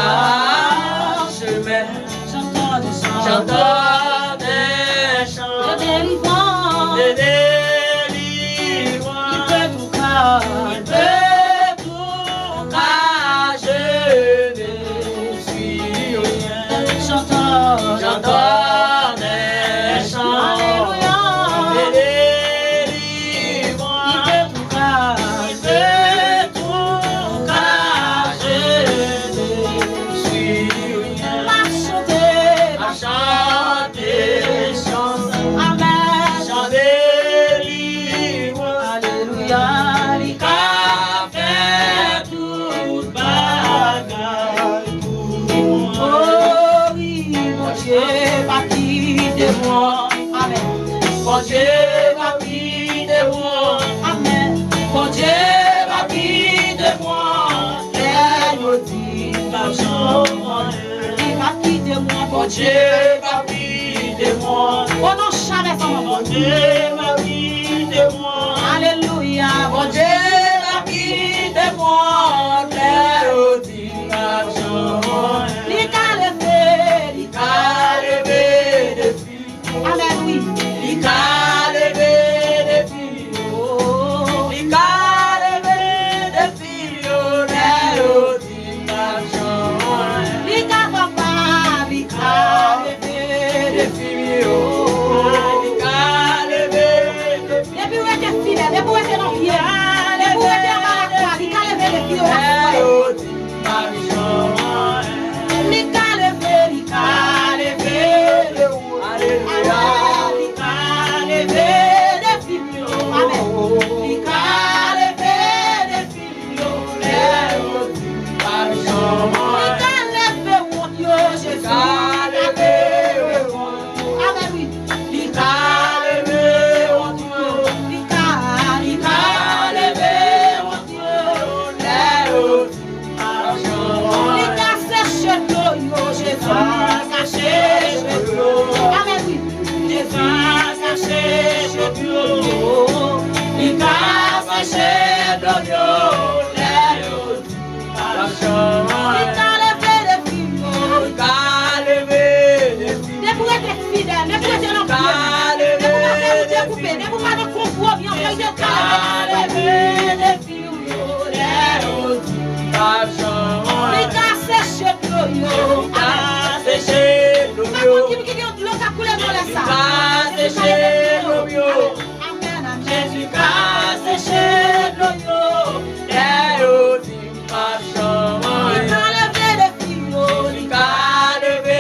chemin. J'entends des chants. J'entends des chants De délivrance. de délivrance. Il peut tout faire. Il peut tout car je ne suis rien. J'entends. J'entends des chants Alléluia. de délivrance. Il peut tout faire. Il peut tout car je ne suis rien. M'a chanté. À chanter chansons, Amen. chant délivrance. Alléluia. Qu'a fait toute bagaille pour moi. Oh oui, mon Dieu, va quitter moi. Amen. Bon Dieu va quitter moi. Amen. Bon Dieu va quitter moi. Elle me dit, L'argent, il va quitter moi. bon Dieu va quitter moi. Oh non, jamais sans Bon moi. Dieu va quitter moi. Alléluia. Bon Dieu va quitter moi. Terre dit l'argent. Il t'a levé, il t'a- Qu'a levé des filles. Amen, oui. Il qu'a levé des filles. Oh, Il qu'a levé des filles. Terre dit l'argent. il t'a papa, il t'a levé. Des filles. Il qu'a levé des filles. Depuis où était fidèle, depuis où était dans le pied, depuis où était dans la croix, il t'a levé les filles. Terre dit l'argent. Il t'a levé, il t'a levé. Alléluia. Il t'a levé des filles. Amen. Il t'a levé des filles. Il t'a levé, mon Dieu, Jésus. Amen, oui. Il t'a levé, mon Dieu. Il t'a levé, mon Dieu. Il t'a séché l'eau, Jésus. Séché l'eau. Amen, oui. Jésus, séché l'eau. Il t'a séché l'eau. Il t'a levé des filles. Ne pouvez être fidèle, ne pouvez être dans le pied. Ne pouvez pas vous découper, ne pouvez pas nous comprendre bien. Il t'a levé des filles. Il t'a séché l'eau. Amen. Qui dit l'eau qui a coulé dans les sacs. Amen, amen. Jésus a séché l'eau. Il t'a levé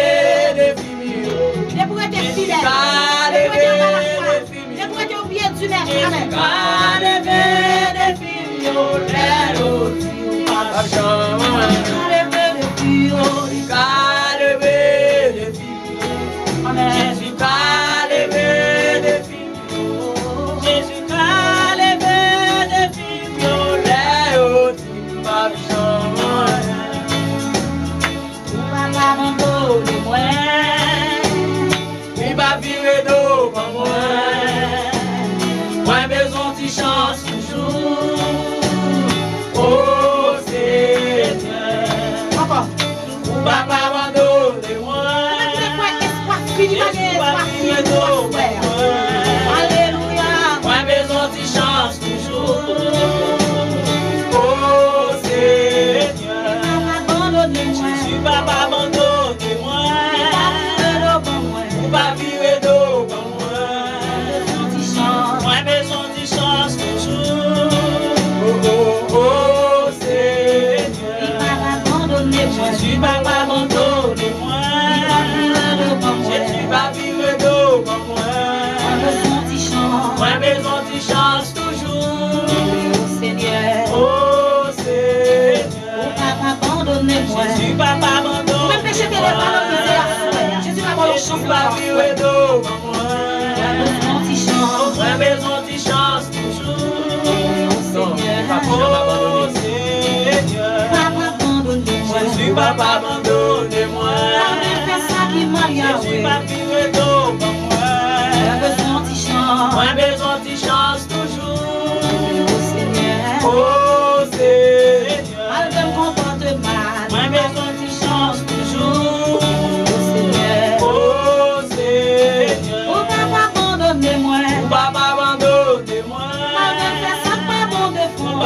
des filles. Ne pouvez être fidèle. Ne pouvez être dans la foi. Ne pouvez être au pied du maître. Amen. Il t'a levé des filles.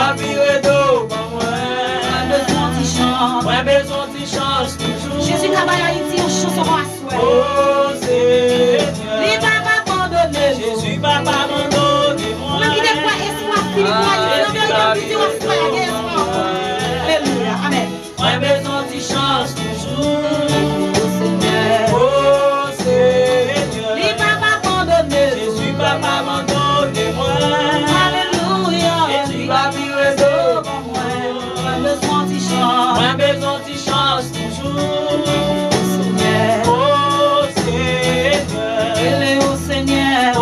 pas virer d'eau, besoin d'y chance. moi besoin de chance toujours. Jésus travaille à Haïti, on chanson à soi. Oh Seigneur, Il va pas abandonner. Jésus va pas abandonner moi. Même qui des fois espoir, Philippe, il va pas dire espoir, il y a espoir. Alléluia, amen. Moi besoin de chance toujours. Seigneur, Oh Seigneur, il va pas abandonner. Jésus va pas abandonner moi. Alléluia, Jésus va virer d'eau pour moi. besoin d'y chance. Moi besoin de chance toujours. Seigneur, Oh Seigneur, il est au Seigneur. oh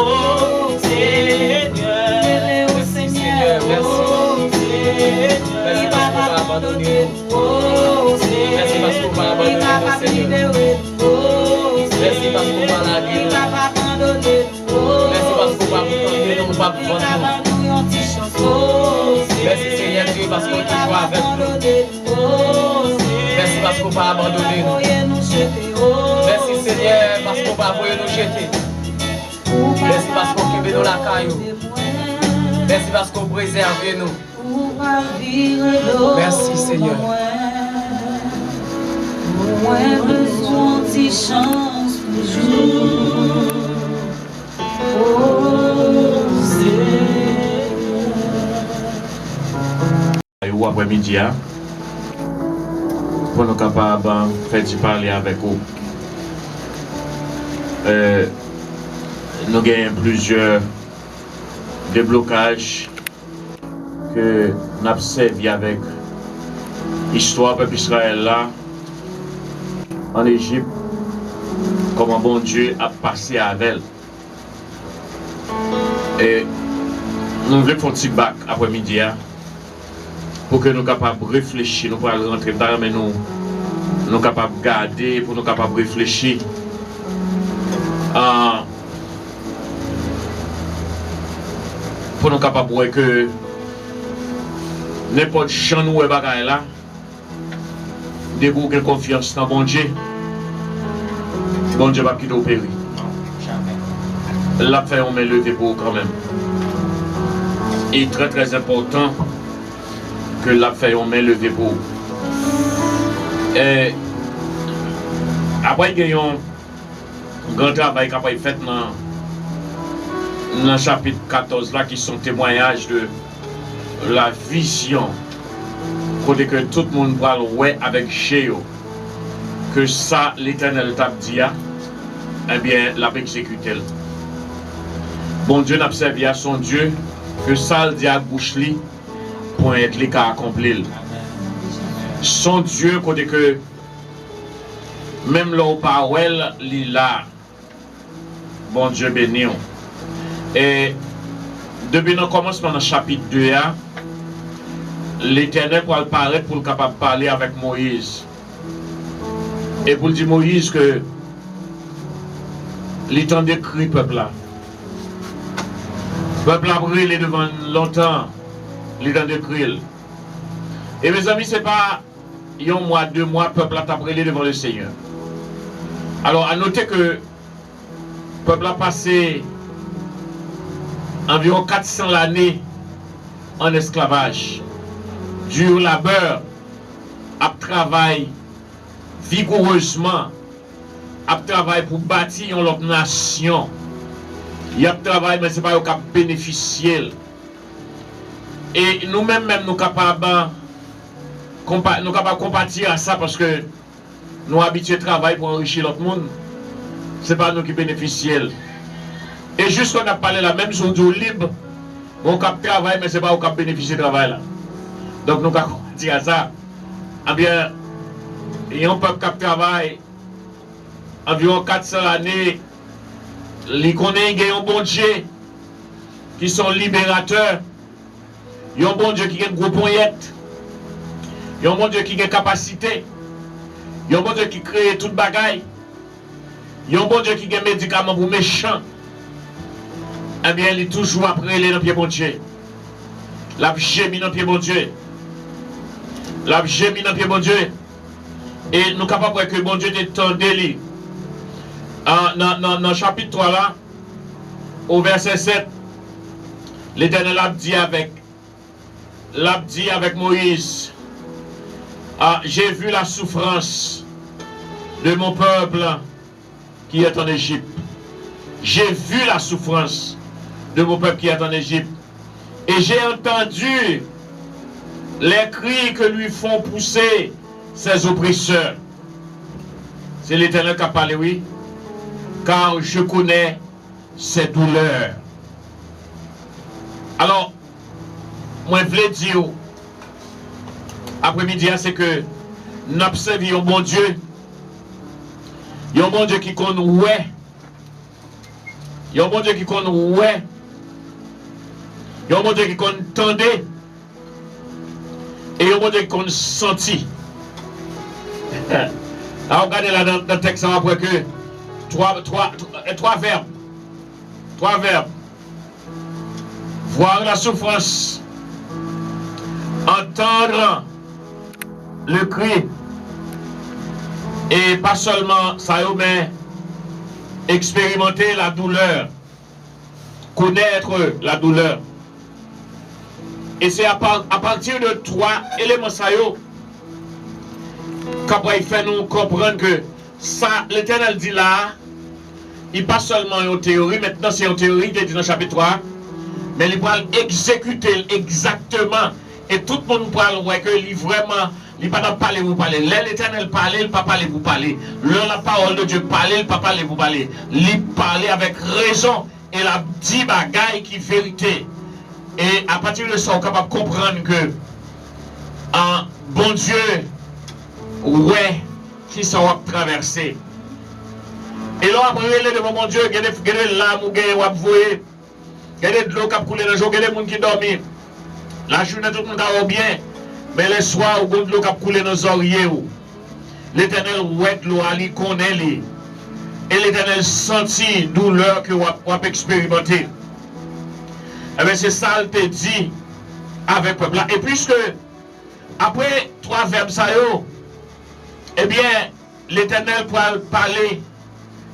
Seigneur, Il est au Seigneur. Oh, il va pas abandonner. Oh, Merci parce qu'on va abandonner, il va pas Seigneur. libérer. Oh, Merci parce qu'on va la il guérir. va pas abandonner. Oh, Merci parce qu'on va vous tenter, nous pas il vous va vendre. pas nous en petit chance. Oh, Merci Seigneur Dieu parce qu'on est il va toujours pas avec nous. abandonner. Oh, Merci parce qu'on va abandonner nous. voyez nous jeter. Oh, Merci Seigneur parce qu'on va voyer nous jeter. Merci parce qu'on kebe nous la caillou. Merci parce qu'on préserve nous. Merci, Seigneur. Moi besoin de chance toujours. Oh, Ou après-midi, pour nous capables de faire parler avec vous. Nous avons plusieurs déblocages que nous avons servi avec l'histoire du peuple Israël là, en Égypte, comment bon Dieu a passé avec elle. Et nous voulons faire un petit bac après-midi pour que nous soyons capables de réfléchir, nous pouvons rentrer dedans, mais nous sommes capables de garder, pour nous capables de réfléchir. Pour nous capables de voir que n'importe chant nous est bagaille là, debout confiance dans bon Dieu. Bon Dieu va quitter au péri. La fait on met levé pour quand même. Et très très important que la fait on met levé pour. Et après il y a un grand travail qui a été fait dans le chapitre 14 là qui sont témoignages de la vision côté que tout le monde parle ouais avec Géo que ça l'Éternel t'a dit eh bien l'a exécuté. Bon Dieu n'a servi à son Dieu que ça le dit à bouche li pour être les cas accompli. Son Dieu côté que même là pas li là. Bon Dieu béni. Et depuis le commencement dans le chapitre 2, l'Éternel pour paraître pour le capable de parler avec Moïse. Et pour dire Moïse que l'Éternel décrit peuple là. Peuple a brûlé devant longtemps. L'Éternel décrit. Et mes amis, ce n'est pas un mois, 2 mois, peuple a brûlé devant le Seigneur. Alors à noter que le peuple a passé environ 400 l'année en esclavage, dur labeur, à travail vigoureusement, à travail pour bâtir une autre nation. Il y a travail, mais ce n'est pas au cap bénéficiel. Et nous-mêmes, nous sommes capables de compatir à ça parce que nous habitués à travailler pour enrichir l'autre monde. Ce n'est pas nous qui bénéficions. Et juste qu'on a parlé la même chose du libre, on cap travail, mais ce n'est pas au cap bénéficier de travail là. Donc nous avons dit à ça. Eh bien, il y a un peuple qui travaille environ 400 années. Les connaît un bon Dieu qui sont libérateurs. Il y a un bon Dieu qui a une gros poignette. Il y a un bon Dieu qui a une capacité. Il y a un bon Dieu qui crée toute bagaille. Il y a un bon Dieu qui a un médicament pour méchants. Eh bien, il est toujours après les dans pied bon Dieu. La gémie dans pied bon Dieu. La gémie dans pied bon Dieu. Et nous sommes capables de voir que bon Dieu est en délit. Dans le chapitre 3 là, au verset 7, l'Éternel a dit avec l'a dit avec Moïse, ah, j'ai vu la souffrance de mon peuple qui est en Égypte. J'ai vu la souffrance de mon peuple qui est en Égypte. Et j'ai entendu les cris que lui font pousser ses oppresseurs. C'est l'Éternel qui a parlé, oui. Car je connais ses douleurs. Alors, moi je voulais dire, après-midi, c'est que nous observons un bon Dieu. Il y a un bon Dieu qui connaît ouais. Il y a un bon Dieu qui connaît ouais. Il y a un bon Dieu qui connaît tendait. Et il y a un bon Dieu qui connaît senti. Alors regardez là dans le texte après que trois verbes. Trois verbes. Voir la souffrance. Entendre le cri. Et pas seulement ça, mais expérimenter la douleur. Connaître la douleur. Et c'est à partir de trois éléments ça, qu'après il fait nous comprendre que ça, l'Éternel dit là, il n'est pas seulement une théorie, maintenant c'est une théorie, il est dit dans le chapitre 3, mais il va exécuter exactement. Et tout le monde pourra voir que il vraiment, il ne va pas parler, vous parler. L'Éternel parler, il ne va pas parler, vous parler. La parole de Dieu parler, il ne va pas parler, vous parler. Il parler avec raison et la dit bagaille qui est vérité. Et à partir de ça, on est capable de comprendre que un bon Dieu, ouais, qui s'en traverser. Et là, après, il y a des moments, Dieu, il y a des larmes, il y a de l'eau qui a coulé dans le jour, il y a des gens qui dorment. La journée, tout le monde a bien, mais le soir, il y a de l'eau qui a coulé dans les oreillers. L'Éternel, ouais, l'eau, il connaît. Et l'Éternel sentit douleur que vous avez expérimenté. Eh bien, c'est ça qu'il te dit avec le peuple. Et puisque, après trois verbes, ça eh bien, l'Éternel pourra parler,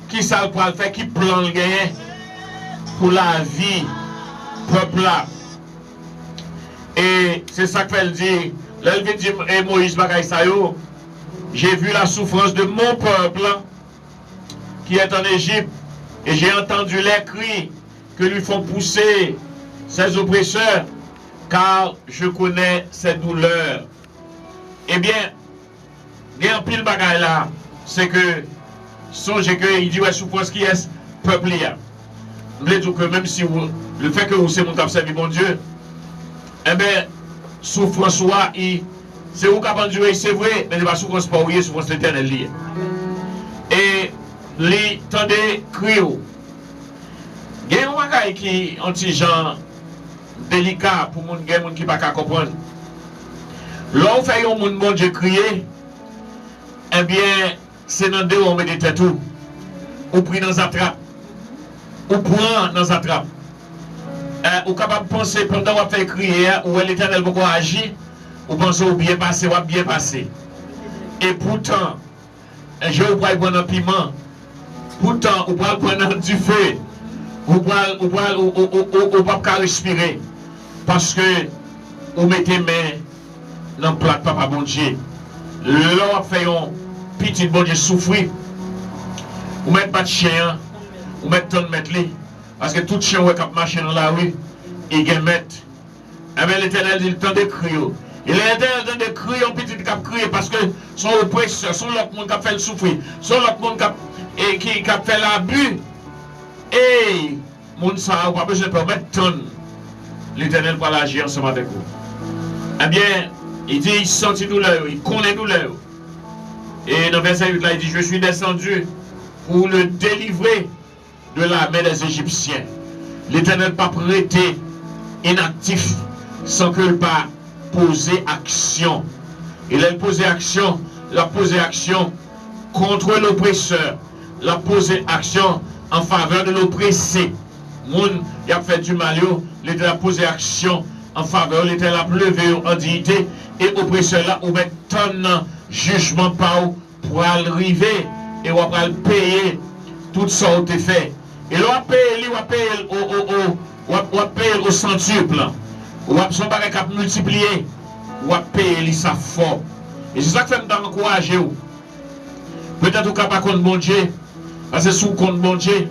qui ça pourra faire, qui plan le gagner pour la vie, peuple là. Et c'est ça qu'elle dit, l'Elvin dit, et Moïse Bagaï Sayo, j'ai vu la souffrance de mon peuple qui est en Égypte, et j'ai entendu les cris que lui font pousser ses oppresseurs, car je connais ses douleurs. Eh bien, il y a un pile bagaille là, c'est que, songez que, il dit, ouais, souffrance qui est peuple là. Je voulais dire que même si vous, le fait que vous c'est mon cap servi bon Dieu, eh bien, souffrance, c'est vous qui avez enduré, c'est vrai, mais c'est pas souffrance pas oublier, souffrance l'éternel lié. Et, les tendez crier. Il y a un bagaille qui, un petit genre délicat pour les gens qui ne peuvent pas comprendre. Là, on fait un monde bon Dieu crier, eh bien, c'est dans deux on met des têtes tout. On prie dans la trappe. On prend dans la trappe. On est capable de penser pendant qu'on fait crier, où l'Éternel va agir, on pense au bien passé, ou bien passé. Et pourtant, je vais prendre un piment. Pourtant, on va prendre du feu. On ne peut pas respirer. Parce que on mettez main dans le plat de papa bon Dieu. Là, on fait un petit bon Dieu souffrir. On met pas de chien, on met ton mettre les. Parce que tout chien qui marche dans la rue, il y a mettre. Eh bien, l'Éternel dit le temps de crier. Et l'Éternel dit de crier, un petit qui a crié parce que son oppresseur, son l'autre monde qui a fait le souffrir, son l'autre monde qui a fait l'abus. Et mon ça n'a pas besoin de permettre ton. L'Éternel va agir ensemble avec vous. Eh bien, il dit, il sentit douleur, il connaît douleur. Et dans verset 8 là, il dit, je suis descendu pour le délivrer de la main des Égyptiens. L'Éternel n'a pas prêté inactif sans que pas poser action. Il a posé action, contre l'oppresseur, il a posé action en faveur de l'oppressé. Moun, il a fait du mal, l'Éternel a posé action en faveur, l'Éternel a levé en dignité, et oppresseur là, on met ton jugement par pour arriver, et on va payer tout ça qui est fait. Et on va payer au centuple. ou son bagage qui multiplié, ou payer ça fort. Et c'est ça que fait m'encourager. Peut-être ou pas contre bon Dieu, parce que sous compte bon Dieu,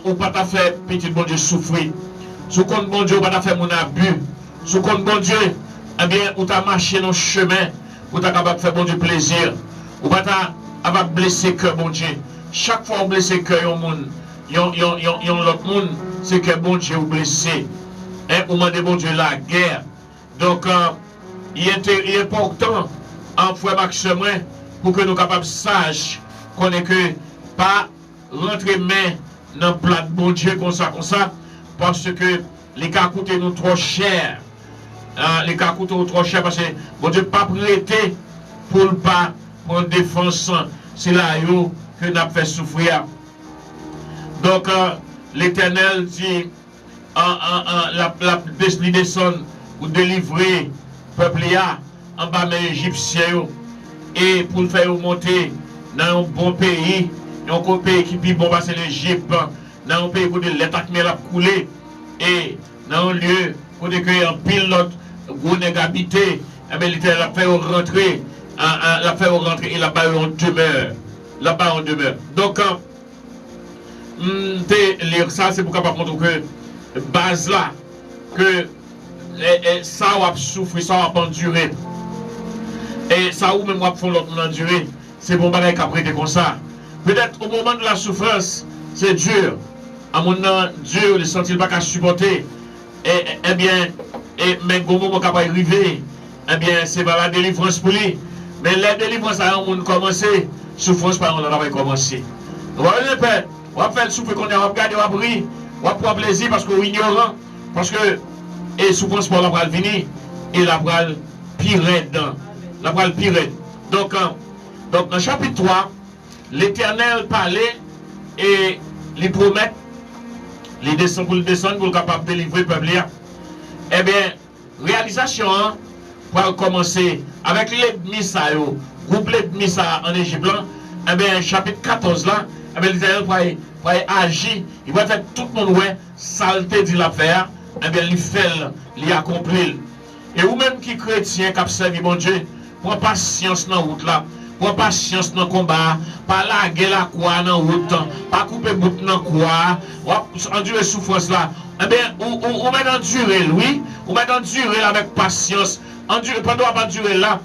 ou pas ta fait petit bon Dieu souffrir. Sous compte bon Dieu, ou pas ta fait mon abus. Sous compte bon Dieu, eh bien, ou t'as marché dans le chemin, ou t'as capable de faire bon Dieu plaisir. Ou pas t'as blessé cœur bon Dieu. Chaque fois on blesse cœur yon monde, yon l'autre monde, c'est que bon Dieu ou blessé. Et ou demande bon Dieu la guerre. Donc il est important en frère Maxime pour que nous capables sages qu'on est que pas rentrer main dans le plat de bon Dieu comme ça, parce que les cas coûtent nous trop cher. Les cas coûtent nous trop cher parce que bon Dieu pas prêté pour pas prendre défense. C'est là que nous avons fait souffrir. Donc l'Éternel dit la descend pour délivrer le peuple en bas des Égyptiens et pour le faire monter dans un bon pays, un pays qui est bon, c'est l'Égypte, dans un pays où l'état qui a coulé et dans un lieu où il y a un pilote où il habité, l'Éternel a fait rentrer, et là-bas on demeure. Là-bas on demeure. Donc, lire ça, c'est pour capable montrer que base là, que ça va souffrir, ça va endurer. Et ça ou même va faire l'autre endurer, c'est bon bagage qu'après comme ça. Peut-être au moment de la souffrance, c'est dur. À mon nom, Dieu ne sent-il pas qu'à supporter. Eh bien, mais au moment qu'il va arriver, eh bien, c'est pas la délivrance pour lui. Mais la délivrance a un monde commencé, souffrance par on va commencer. On va faire le souffle qu'on a regardé, on va briller, on va prendre plaisir parce qu'on est ignorant, parce que et souffrance pour la va venir et la va pire dedans. La va pire. Donc dans chapitre 3, l'Éternel parlait et il promet les descendre pour le descendre pour le capable de délivrer le peuple. Eh bien, réalisation pour commencer avec l'ennemi ça groupe l'ennemi ça en Égypte eh bien chapitre 14 là eh bien l'Éternel va agir, il va faire tout le monde ouais saleté dit l'affaire eh bien il fait il accomplit et ou même qui chrétien qui servi mon Dieu prends patience dans la route là, prends patience dans le combat, pas laguer la croix dans la route, pas couper bout dans la croix, endurer souffrance là. Eh bien, on met endurer, oui, on met endurer avec patience, endurer, pendant pas endurer là,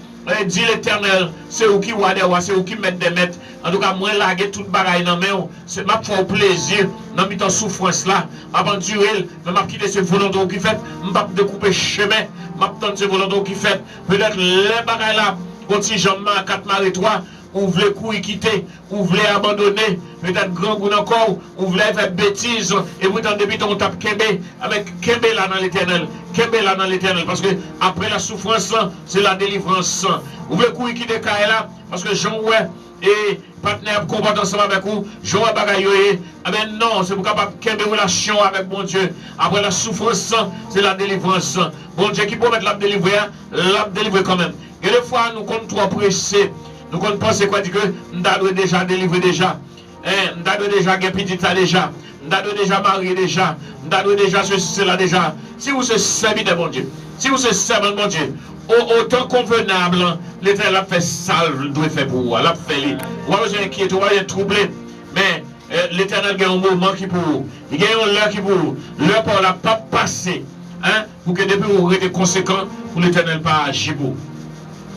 dit l'Éternel, c'est où qui voit des rois, c'est où qui met des maîtres. En tout cas, moi, laguer toute bagaille dans mes mains, c'est ma foi au plaisir, dans mi souffrance là, avant endurer, mais m'a quitter ce volontaire qui fait, m'a de couper chemin, m'a tendre ce volontaire qui fait, peut-être les bagailles là, contingement à 4 marées 3, ou voulez courir quitter, ou voulez abandonner, peut-être grand goût encore, ou voulez faire bêtises, et vous dans depuis on tape Kembe, avec Kembe là dans l'Éternel, Kembe là dans l'Éternel, parce que après la souffrance, c'est la délivrance. Vous voulez courir quitter là, parce que Jean ouais, et partenaire combattre ensemble avec vous, Jean ouais bagaille, ah ben non, c'est pour capable Kembe relation avec mon Dieu. Après la souffrance, c'est la délivrance. Bon Dieu qui promet la délivrer quand même. Et des fois, nous comptons trop pressés. Nous pensons quoi dire que nous avons déjà délivré déjà. Nous avons déjà petit ça déjà. Nous avons déjà marié déjà. Nous avons déjà cela déjà. Si vous êtes servi de mon Dieu, si vous êtes servi de mon Dieu, autant convenable, l'Éternel a fait salve, doit faire pour vous. Il a fait. Vous avez inquiété, vous avez troublé. Mais l'Éternel a un moment qui pour vous. Il y a un l'heure qui pour vous. L'heure pour la pas passer. Pour que depuis vous aurez des conséquences pour l'Éternel pas agir pour vous.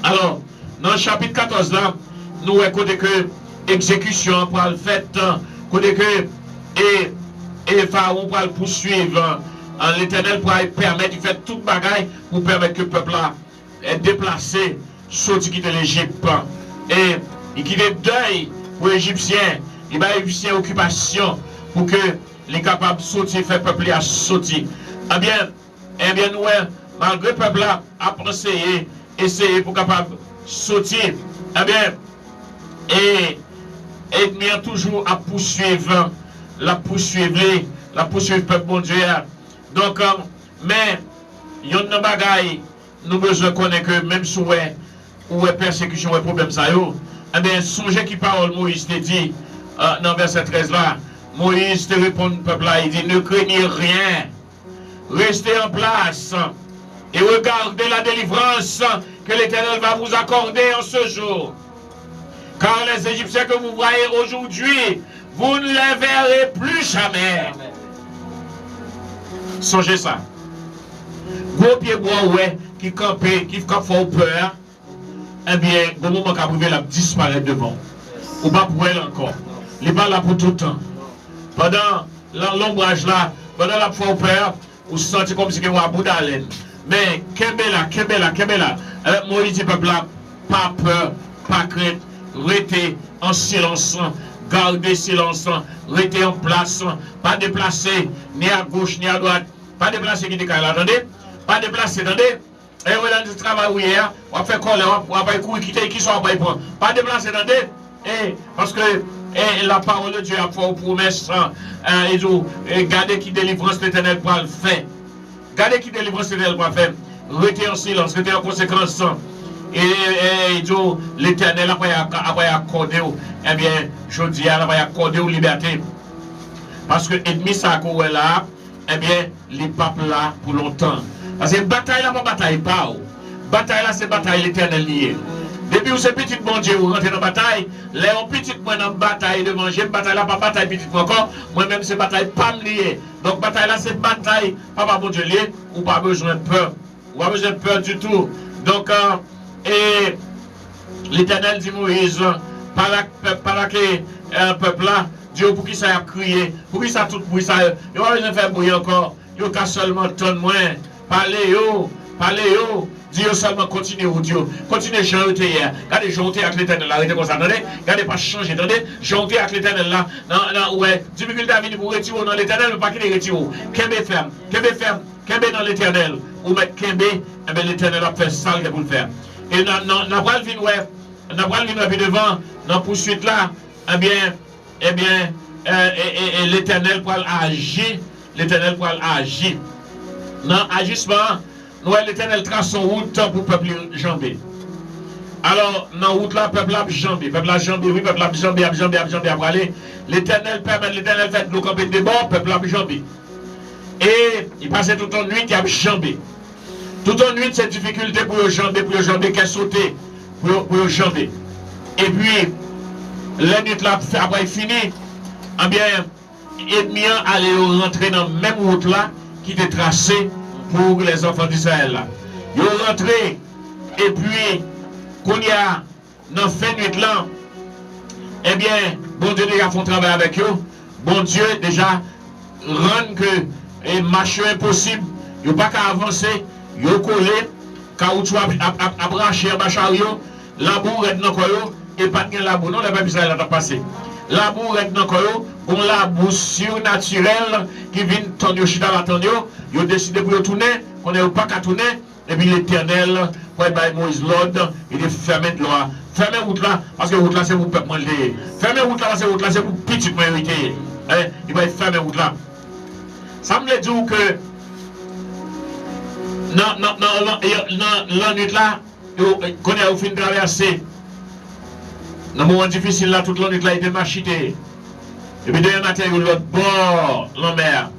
Alors, dans le chapitre 14 là, nous écoutons que exécution pour le fait, côté que et Pharaon pour le poursuivre, l'Éternel pour permettre de faire toute bagaille pour permettre que le peuple là est déplacé, sorti quitter l'Égypte. Et il quitte deuil pour les Égyptiens, il va Égyptiens occupation pour que les capables de sortir, faire le peuple à sortir. Eh bien, nous, malgré le peuple là, a essayer pour capable sortir, eh bien, et bien toujours à poursuivre, la poursuivre peuple bon Dieu. Donc, mais, il y a une bagaille, nous besoin connaître que même si où est persécution, où est problème ça, eh bien, songez qui parole Moïse te dit, dans verset 13 là, Moïse te répond au peuple là, il dit, ne craignez rien, restez en place, Et regardez la délivrance que l'Éternel va vous accorder en ce jour. Car les Égyptiens que vous voyez aujourd'hui, vous ne les verrez plus jamais. Songez ça. Gros pied bois ouais, qui campe fort peur, eh bien, au moment qu'à privé la disparaître devant. Ou pas pour elle encore. Il n'est pas là pour tout le temps. Pendant l'ombrage là, pendant la fort peur, vous sentez comme si vous avez un bout d'haleine. Mais, Kembela. Moïse dit peuple là, pas peur, pas crainte, restez en silence, gardez silence, restez en place, pas déplacer, ni à gauche, ni à droite, pas déplacer qui décale, attendez, pas déplacer, attendez. Et vous allez dans le travail où hier, on va faire quoi, on va courir, quitter, qui soit pas déplacer, attendez. Parce que la parole de Dieu a fait une promesse, et gardez qui délivrance l'Éternel pour le faire. Gardez qui délivrance l'Éternel pour le faire. Restez en silence, restez en conséquence. Et l'Éternel après accordé, eh bien, je dis, après accordé aux libertés. Parce que l'ennemi ça est là, eh bien, les papes là pour longtemps. Parce que bataille là, pas bataille pas. Bataille là, c'est bataille l'Éternel lié. Depuis où c'est petit bon Dieu, vous rentrez dans la bataille, les petites moi dans la bataille de manger, bataille là, pas bataille petite encore, moi-même c'est bataille pas lié. Donc bataille là, c'est bataille, pas bon Dieu lié, ou pas besoin de peur. Ou pas besoin de peur du tout. Donc, et l'Éternel dit Moïse, par que peuple là, Dieu pour qui ça a crié, pour qui ça tout bruit, ça, il va besoin de faire bruit encore, il va seulement tonne moins, parlez yo. Dieu seulement continue au Dieu. Continue à chanter hier. Regardez, chanter avec l'Éternel là. Arrêtez comme ça, attendez. Regardez, pas changer, attendez. Chanter avec l'Éternel là. Non, ouais. Difficulté à venir pour retirer dans l'Éternel, mais pas qu'il est retiré. Kembe ferme. Kembe dans l'Éternel. Ou mettre Kembe, eh bien l'Éternel a fait ça pour le faire. Et n'a pas le vin, ouais. N'a pas le vin, puis devant, dans la poursuite là, eh bien, l'Éternel pour agir. L'Éternel pour agir. Dans agissement, nous, l'Éternel trace son route pour le peuple jambé. Alors, dans la route là, le peuple a jambé. Peuple a jambé, oui, peuple a jambé, après aller. L'Éternel permet, l'Éternel fait nous camper des bords, peuple a jambé. Et il passait toute la nuit, il a jambé. Toute la nuit, c'est difficulté pour le jambé, qu'elle sauter, pour le jambé. Et puis, la nuit là, après fini, eh bien, l'ennemi allait rentrer dans la même route là, qui était tracée pour les enfants d'Israël. Ils sont rentrés, et puis, qu'on y a, dans la fin de nuit là, eh bien, bon Dieu déjà fait un travail avec eux. Bon Dieu déjà rend que les marches impossible, ils n'ont pas qu'à avancer, ils ont collé, caoutchouc à brancher en bas chariot, la boue est dans le coyot, et pas de la boue, non, le peuple Israël a passé. La boue est dans le coyot, bon la boue surnaturelle qui vient tendre chita la tendre, ils ont décidé pour tourner, qu'on n'est pas qu'à tourner, et puis l'Éternel, pour être Moïse l'ordre, il est fermé de loi. Fermez route là, parce que route là c'est pour peuple manger. Fermez route là, parce que route là c'est pour petite minorité. Il va être fermé route là. Ça me dit que dans la nuit là, qu'on a au fin de traverser, dans le moment difficile là, toute la nuit là, il était machité. Et puis demain matin, il y a l'autre bord, la mer.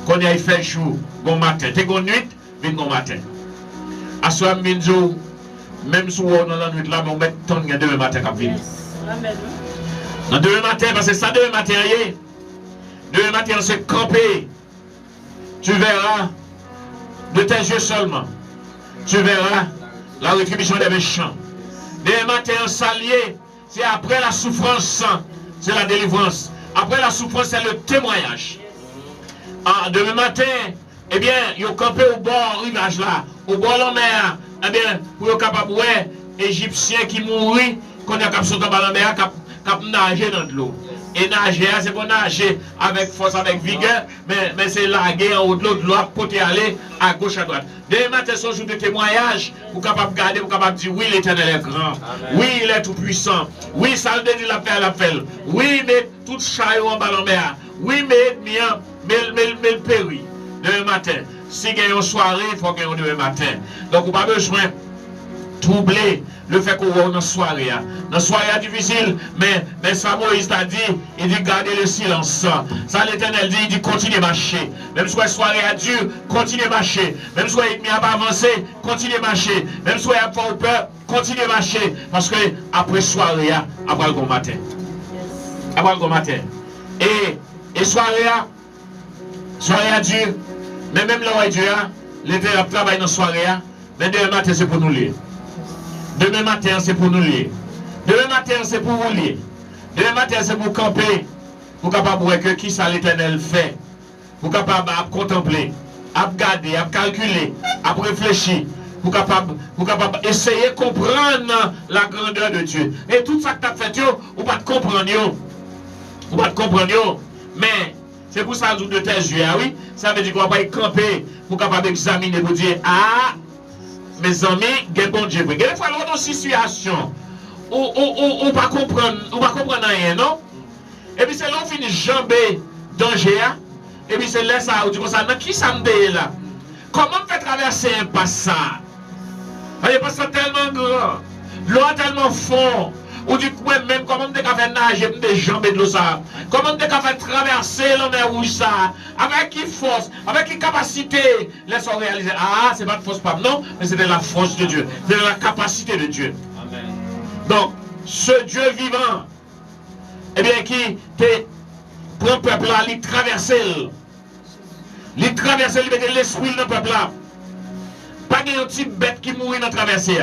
Qu'on a fait chaud, bon matin. T'es une nuit, puis bon matin. À ce moment même si on dans la nuit là, on met ton demain matin comme ville. Dans demain matin, parce que ça demain matin, demain matin, on s'est campé. Tu verras de tes yeux seulement. Tu verras la rétribution des méchants. Demain matin, on s'allie. C'est après la souffrance, c'est la délivrance. Après la souffrance, c'est le témoignage. Demain matin, eh bien, ils ont campé au bord rivage là, au bord de la mer. Eh bien, pour être capable de voir Égyptiens qui mourent, qu'on est capable de sauter dans la mer, capable de nager dans de l'eau. Et nager, c'est pour nager avec force, avec vigueur, mais c'est laguer en haut de l'eau, de l'eau, pour aller à gauche, à droite. Demain matin, c'est un jour de témoignage, pour capable de garder, pour capable de dire, oui, l'Éternel est grand, oui, il est tout puissant, oui, ça le dit la fait, oui, mais tout chariot en bas de la mer, oui, mais le péri. Demain matin, si il y a une soirée, il faut qu'il y ait demain matin. Donc, on n'a pas besoin troubler le fait qu'on va dans la soirée. Dans la soirée difficile, mais ça Moïse t'a dit, il dit gardez le silence. Ça l'Éternel dit, il dit continuez à marcher. Même si la soirée a dure, continuez à marcher. Même si l'ennemi n'a pas avancé, continuez à marcher. Même si vous avez peur, continuez à marcher. Parce que après soirée, après le matin. Après le matin. Et soirée a dure. Mais même là où il dure, l'Éternel travaille dans la soirée. Mais demain matin, c'est pour nous lire. Demain matin, c'est pour nous lire. Demain matin, c'est pour vous lire. Demain matin, c'est pour camper. Pour capable voir que qui ça l'Éternel fait. Pour capable à contempler, à regarder, à calculer, à réfléchir. Pour capable essayer de comprendre la grandeur de Dieu. Et tout ça que tu as fait, vous ne pas comprendre. Vous ne pas comprendre. Mais c'est pour ça que de tes yeux, oui. Ça veut dire qu'on va pas y camper pour capable examiner, pour dire, ah, mes amis, quel bon Dieu. Il faut avoir une situation où on ne va pas comprendre rien, non? Et puis c'est là qu'on finit jamber danger. Et puis c'est là ça, on dit comme ça, qui ça me dit là? Comment on fait traverser un passage? Il passe tellement grand, l'eau est tellement fond. Ou du coup, même comment on fait nager, des jambes de l'eau ça. Comment on fait traverser la mer rouge ça. Avec qui force, avec qui capacité. Laisse-nous réaliser. Ah, c'est pas de force pas, non, mais c'est de la force de Dieu. C'est de la capacité de Dieu. Amen. Donc, ce Dieu vivant, eh bien, qui prend le peuple là, il traverse. Il traverse, il met l'esprit dans le peuple là. Pas de petite bête qui mourit dans la traversée.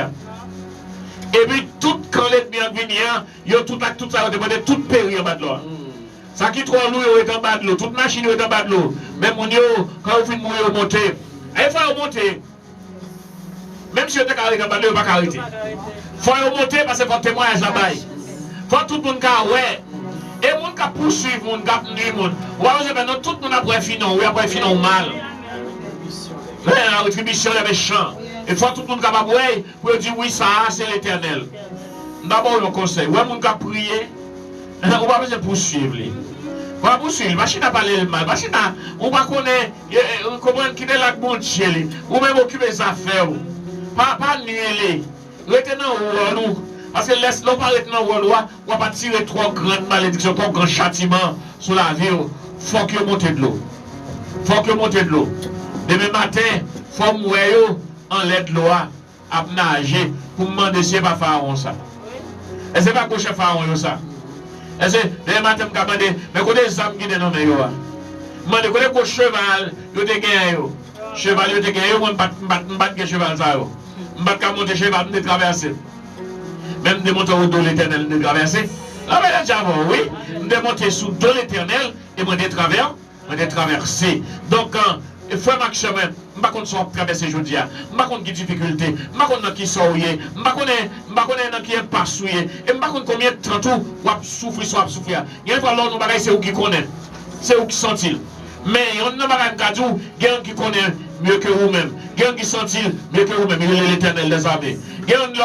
Et puis, tout quand l'ennemi vient, il y a tout ça, tout péri en bas de l'eau. Ça qui trop lourd est en bas de l'eau, toute machine est en bas de l'eau. Même quand vous finissez de mourir, vous montez. Il faut monter. Même si vous êtes en bas de l'eau, vous ne pouvez pas arrêter. Il faut monter parce que votre témoignage là-bas. Il faut tout le monde qui ouais. Et le monde qui poursuit, le monde qui nuit, le monde. Tout le monde après finir, oui, après finir mal. La rétribution est méchant. Il faut tout le monde capable pour dire oui, ça c'est l'Éternel. D'abord, le conseil. Oui, le monde qui a prié, on ne va pas poursuivre. On va poursuivre. Machine à parler le mal. Machine à. On va connaître comment quitter la bon Dieu. Ou même occuper les affaires. Pas nier. Retenons nous. Parce que laisse l'on pas retenir on va pas tirer trop grande malédiction, trop grand châtiment sur la vie. Il faut que monte de l'eau. Il faut que monte de l'eau. Demain matin, il faut mourir en l'aide de l'eau à nager pour me demander si c'est pas Pharaon ça. Et c'est pas gauche Pharaon ça. Et c'est demain matin, je me demande, mais quand les âmes qui sont dans le je me demande, quand cheval, je te gagne. Cheval, je te gagne, je ne bats pas cheval ça. Je ne bats pas monter cheval, je ne traverser. Même de monter au dos l'Éternel, de traverser. Ah ben là, oui, de monter sous dos l'Éternel et de traverser. Donc, il faut que je ne sais pas traverser aujourd'hui. Je ne sais pas quelle difficulté. Je ne sais pas qui souille. Je ne sais pas qui est pas souillé. Et je ne sais pas combien de temps tout va souffrir, soit souffrir. Il y a une fois là, c'est où qui connaît. C'est où qui sent-il. Mais il y a un gadou, il y a un qui connaît mieux que vous-même. Il y a un qui sent-il mieux que vous-même. Il est l'Éternel des armées. Il y a un qui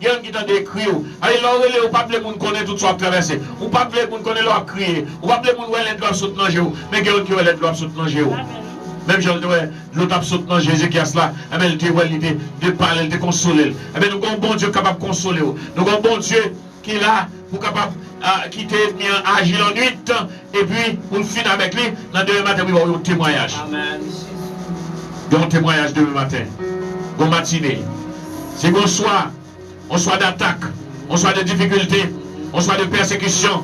a qui t'a décrit. Allez, l'aurélie, ou pas le monde connaît tout ça traversé. Ou pas le monde connaît leur crier. Ou pas le monde où elle doit soutenir. Mais il y a un qui doit soutenir. Même si l'autre a soutenu Jésus qui a cela, elle de parler, elle de consoler. Nous avons un bon Dieu capable de consoler. Nous avons un bon Dieu qui est là pour capable quitter agir en nuit et puis pour finir avec lui, dans demain matin, il y aura un témoignage. Il y aura un témoignage demain matin. Bon matinée. C'est qu'on soit d'attaque, on soit de difficulté, on soit de persécution.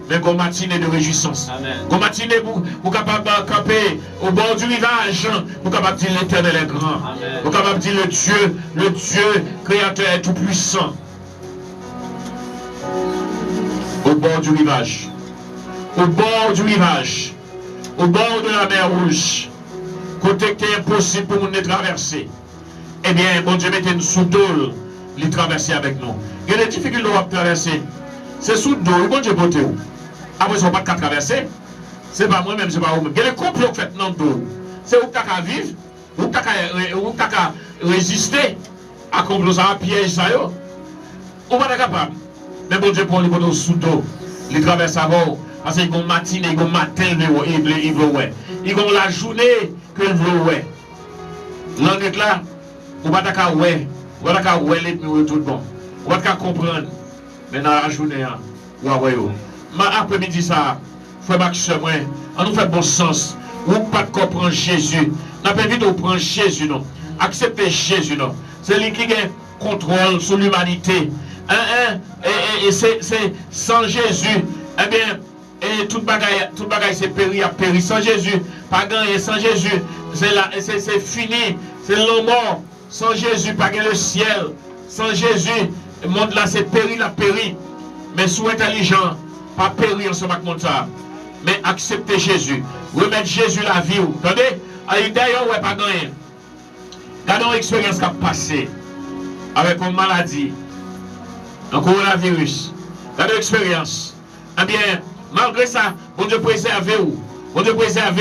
Mais qu'on matinée de réjouissance. Qu'on matinée pour capable de camper au bord du rivage, pour capable de dire l'Éternel est grand. Pour capable de dire le Dieu créateur est tout puissant. Au bord du rivage. Au bord du rivage. Au bord de la mer rouge. Côté qui est impossible pour nous de traverser. Eh bien, bon Dieu mettez nous sous dos, les traverser avec nous. Il y a des difficultés à traverser. C'est sous dos, bon Dieu portez où? Après, ils ne sont pas qu'à traverser. Ce n'est pas moi-même, ce n'est pas vous-même. Il y a des complots faits dans le dos. C'est où tu as vivre, où tu as résister à complot ça, à piège ça. Ou pas capable. Mais bon Dieu pour les sous dos, les traverser avant. Parce qu'ils vont matin, ils vont matin, ils vont ouais. Ils vont la journée que ils vont ouais. L'année là, ou pas d'accord ouais. Ou va qu'à ouais l'ennemi tout bon. Ou va qu'à comprendre. Mais dans la journée, ou à ouais. Mais après-midi ça, frère Max, moi, on nous fait bon sens. Ou pas de comprendre Jésus. N'a pas envie de prendre Jésus, non. Accepter Jésus, non. C'est lui qui a contrôle sur l'humanité. Et c'est sans Jésus, eh bien, et toute bagaille c'est péri, a péri. Sans Jésus, pas gagné. Sans Jésus, c'est fini. C'est la mort. Sans Jésus, pas gagné le ciel. Sans Jésus, le monde là c'est péri, la péri. Mais sous intelligent, pas péri ensemble avec le monde ça. Mais accepter Jésus. Remettre Jésus la vie. Vous entendez? D'ailleurs, ouais, pas gagné. Regardons l'expérience qui a passé avec une maladie, un coronavirus. Regardons l'expérience. Eh bien, malgré ça, bon Dieu préserve vous. Bon Dieu préserve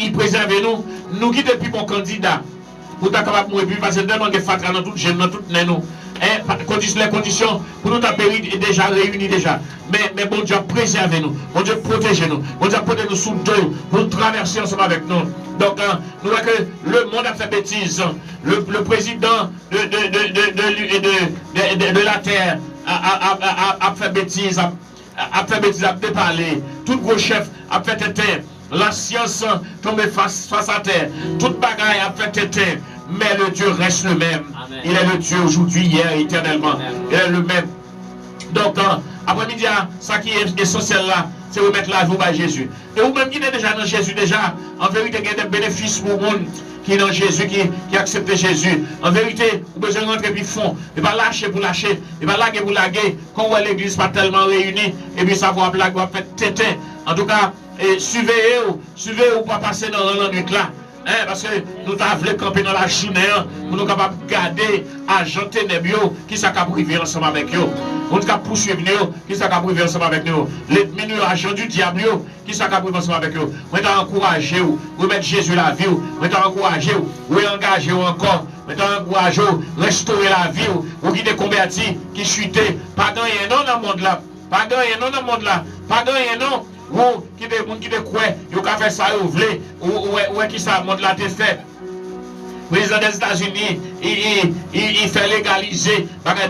il préserve nous. Nous qui depuis bon candidat, pour être capable de mourir, parce que tellement de fatras dans toute jeune, dans toute nous. Les conditions pour nous taper déjà réunies déjà. Mais bon Dieu préserve nous. Bon Dieu protège nous. Bon Dieu protège nous sous deux pour traverser ensemble avec nous. Donc nous voyons que le monde a fait bêtise. Le président de la terre a fait bêtise. A fait bêtise, a déparlé. Tout gros chef a fait tête. La science tombe face à terre. Toute bagaille a fait tête. Mais le Dieu reste le même. Amen. Il est le Dieu aujourd'hui, hier, éternellement. Amen. Il est le même. Donc, après-midi, ça qui est essentiel là, c'est remettre la vie à Jésus. Et vous-même qui êtes déjà dans Jésus, déjà, en vérité, il y a des bénéfices pour le monde qui est dans Jésus, qui accepte Jésus. En vérité, vous avez besoin de rentrer puis fond. Il va lâcher pour lâcher. Il va laguer pour laguer. Quand l'église pas tellement réunie, et puis ça va blague, va faire tétin. En tout cas, suivez-vous pas passer dans la nuit là. Parce que nous avons camper dans la journée pour nous capables de garder agent ténébreux qui s'est privé ensemble avec eux. Nous sommes poursuivre nous qui s'est privé ensemble avec nous. L'ennemi agent du diable qui s'est privé ensemble avec eux. Nous sommes encouragés, vous mettez Jésus la vie, nous sommes encouragés, vous engagez encore, nous sommes encouragés, restaurer la vie, vous qui êtes convertis, qui chutent, pas gagner non dans le monde là, pas gagner non dans le monde là, pas gagner non. Ou qui des gens qui te croient, ils ont fait ça, ils voulaient, ou qui ça, monde là te fait. Le président des États-Unis, il fait légaliser,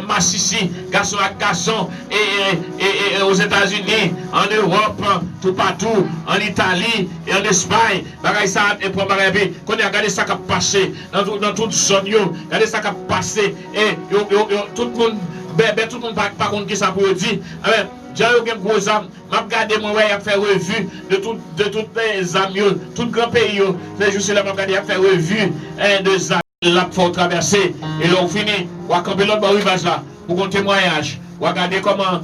masse ici, garçon à garçon, et aux États-Unis, en Europe, tout partout, en Italie, et en Espagne, ça, et pour regardez ça qui a passé, dans toute zone, regardez ça qui a passé, et tout le monde, tout le monde, par contre, qui ça pour dire, j'ai eu un gros âme, m'a regardé mon ouais, a fait revue de toutes les amis, tout grand pays, c'est juste là, m'a regardé a fait revue de la faut traverser, et là on finit, on va camper l'autre rivage là, pour un témoignage, on va regarder comment,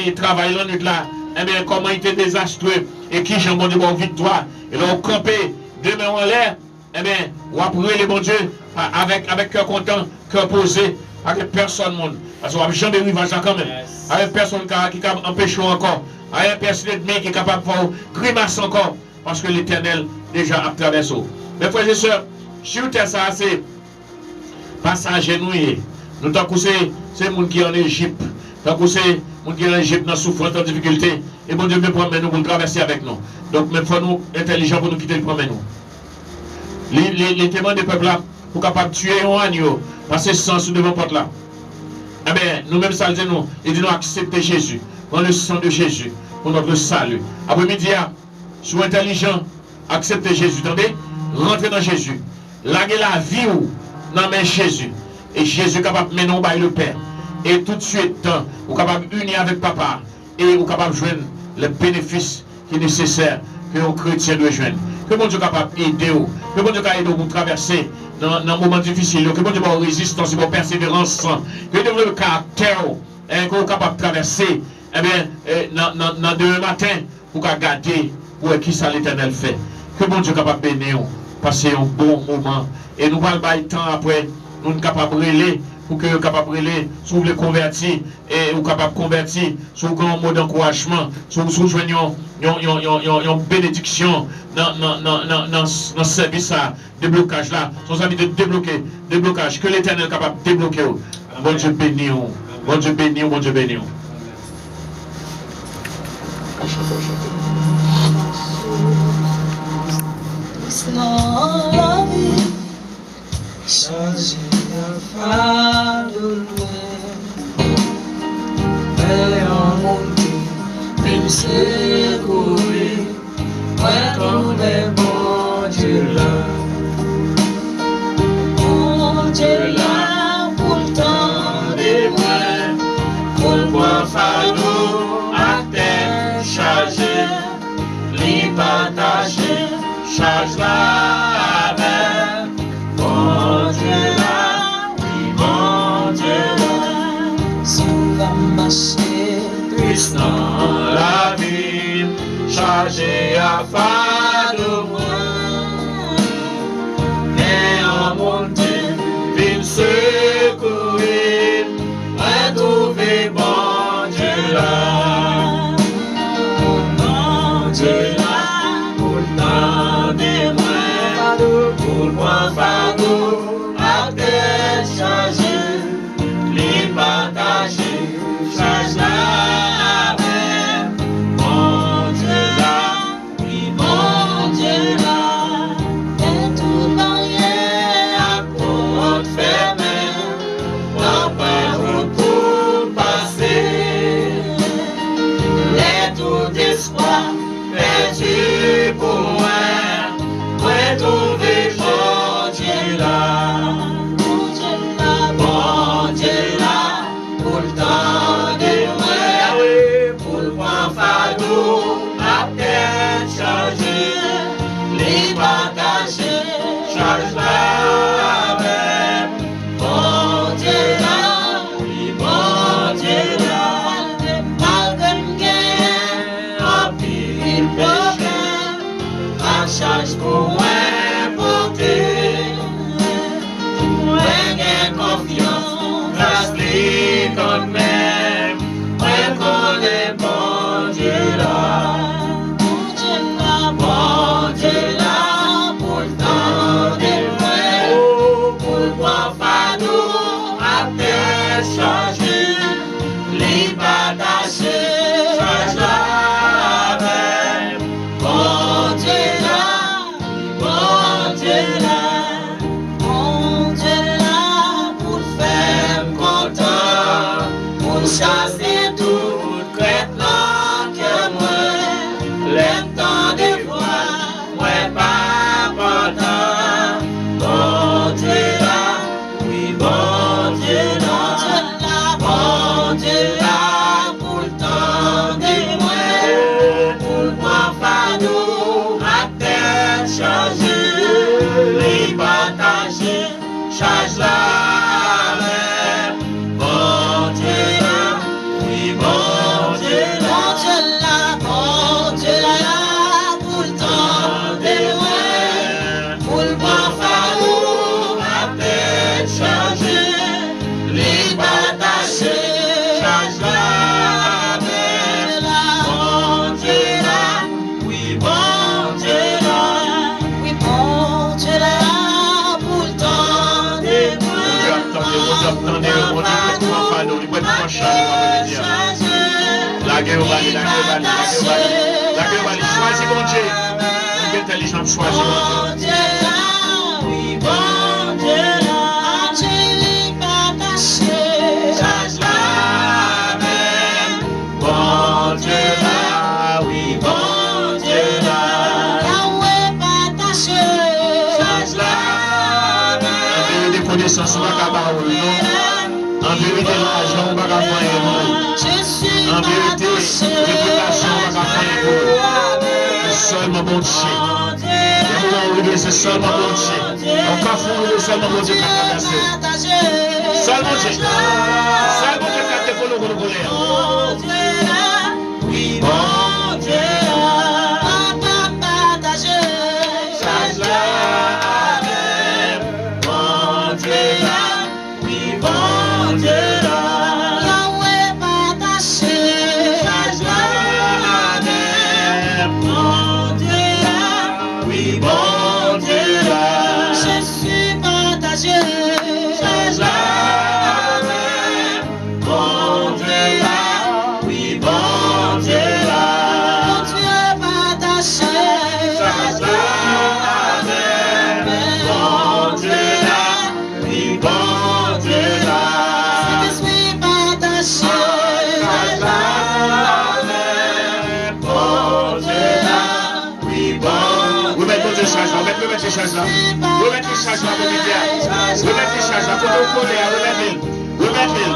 et travailler l'autre là, et bien comment il était désastreux, et qui j'ai bon de bonne victoire, et là on camper, deux mains en l'air, et bien on va prier les bon Dieu, avec cœur content, cœur posé, avec personne monde. Parce qu'on a jamais de rivage quand même. Avec personne qui empêche encore. Avec personne qui est capable de faire grimace encore. Parce que l'Éternel déjà a traversé. Mes frères et sœurs, sur terre ça c'est passage noué. Nous tant que c'est les gens qui sont en Égypte. Tant que c'est les gens qui sont en Égypte dans souffrance, dans difficulté. Et bon Dieu veut prendre nous pour traverser avec nous. Donc même faut nous intelligents pour nous quitter le prendre nous. Les témoins des peuples là pour capable de tuer un agneau. Passer sang sous devant porte là. Eh bien, nous-mêmes, ça dit nous, et nous accepter Jésus, prendre le sang de Jésus pour notre salut. Après-midi, soyez intelligent, accepter Jésus, attendez, rentrer dans Jésus, laguer la vie dans main Jésus, et Jésus est capable de mener au bail le Père. Et tout de suite, vous êtes capable d'unir avec Papa, et vous êtes capable de joindre les bénéfices qui sont nécessaires que un chrétien doit joindre. Que bon Dieu est capable d'aider vous, que bon Dieu est capable d'aider vous pour traverser dans un moment difficile, que bon Dieu ait résistance, une persévérance, que Dieu ait le caractère, que vous êtes capable de traverser, eh bien, dans demain matin, pour garder pour qui ça l'Éternel fait. Que bon Dieu est capable de bénir, passer un bon moment. Et nous allons le temps après, nous sommes capables de relayer, pour que vous soyez capable de relayer, si vous voulez convertir, et vous capable de convertir, si vous avez un mot d'encouragement, si vous joignez une bénédiction dans ce service là, déblocage là, son amis de déblocage, que l'Éternel est capable de débloquer. Bon Dieu béni, bon Dieu béni, bon Dieu béni. It's not love, connaît mon Dieu là. Mon Dieu là, pour le temps des mois, pour le bois fardeau à terre chargé, les partager, charge la mer. Mon Dieu là, oui, mon Dieu là, souvent marcher, triste dans la vie, chargé à fardeau moins, mais en montagne, ville secourir, retrouver bon Dieu là, bon Dieu là, pour le temps des mois, pour le point fardeau, à tête chargée, les partager, charge la mer, bon Dieu là, oui, bon Dieu là, et tout barrière à porte fermée, n'a pas pour passer, les tout d'espoir perdu pour moi, trouver bon Dieu là, bon Dieu là, pour le temps des mois, pour le point fardeau, à tête chargée, les partager, charge la mer, bon Dieu là, oui, bon Dieu là, malgré une guerre, en pile problème, à charge pour moi. Confiance, grâce les quand même, moi connais bon Dieu là, bon Dieu là, pour le temps des mois, pour le point fardeau, à terre chargée, les partager, charge la mer, bon Dieu là, bon Dieu là. Chasser toute crête là que moi, l'aime tant des fois, moi pas content. Bon Dieu là, oui, bon Dieu là, bon Dieu là, pour le temps des mois, pour le point fardeau, à tête chargée, les partager, charge la mer, bon Dieu là. Bon Dieu là, bon Dieu là, pour le temps des mois, pour le point fardeau, à tête chargée, les partager, charge la mer, bon Dieu là, oui, bon Dieu là, oui, bon Dieu là, pour le temps des mois, la guerre va aller, choisis bon Dieu. Vous êtes intelligent, choisis bon Dieu. Oui, bon Dieu là, Dieu partager, charge la mer, bon Dieu là, oui, bon Dieu là, Yahweh partager, charge la mer. En vérité, connaissance, on va acabar non. En vérité, l'argent, on va acabar en vérité, réputation, on va acabar seulement bon Dieu. Et c'est seulement bon Dieu. On va faire seulement bon Dieu qui a traversé. Seulement Dieu. Seulement Dieu qui a été pour nous colère. Oui, bon Dieu, papa partagé, charge la mer, bon Dieu, oui, bon Dieu, Yahweh partagé, charge la mer, bon Dieu, oui, bon Dieu, Jésus partagé, charge la mer, bon Dieu, oui, bon Dieu, bon Dieu partagé, charge la mer, bon Dieu, oui, bon Dieu, Saint-Esprit partagé, charge la mer, bon Dieu, oui, bon Remettez charge là, remettez charge là. Remettez charge là, remettez charge là. Quand on connaît, remettez.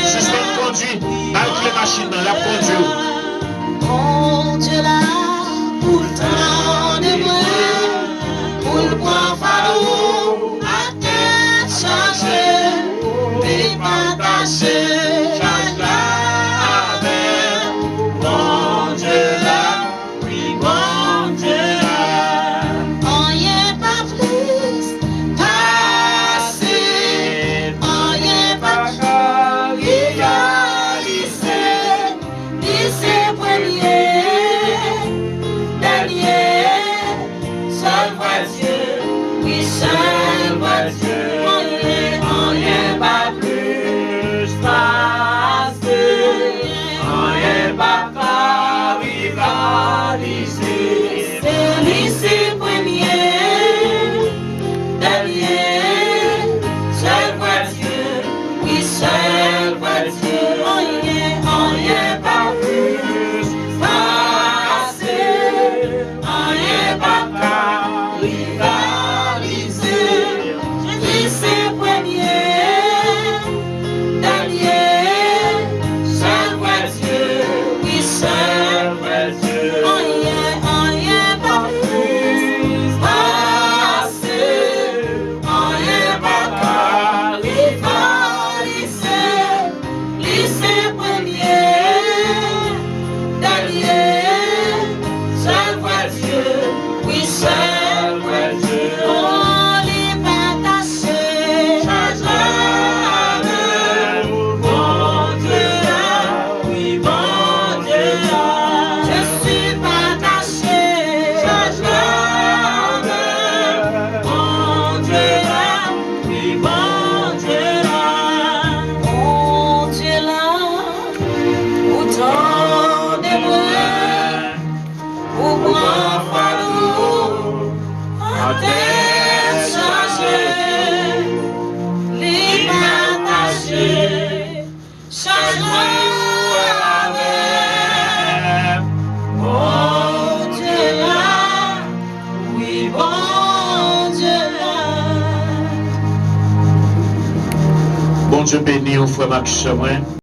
Suspend conduit, avec les machines, la conduit. Mon Dieu là, pour le temps de moi, pour le point fardeau, à tête chargée, et partagée, charge là avec mon Dieu là, oui, mon Dieu là. On y est pas plus, passé, on y est pas réalisé, lycée premier, dernier, seul voit Dieu, oui, seul voit Dieu. On y est pas plus passé, on y est pas rivalisé. C'est lycée premier, dernier, seul voit Dieu, oui, seul voit Dieu. On y est pas plus passé, on y est pas rivalisé. Lycée premier, dernier, seul voit Dieu, oui, seul voit Dieu. On y est pas plus passé, on y est pas rivalisé. Lycée premier, dernier, seul voit Dieu, oui, seul voit Dieu. On est partagé, charge là, mon Dieu là, oui, mon Dieu là. Je suis partagé, charge là, mon Dieu là, oui, mon Dieu là. Mon Dieu là, autant de moi, pour moi fardeau, à tête chargée, les partagés, charge-moi avec mon Dieu là, oui, mon Dieu là. Bon Dieu béni au frère Max Chemin.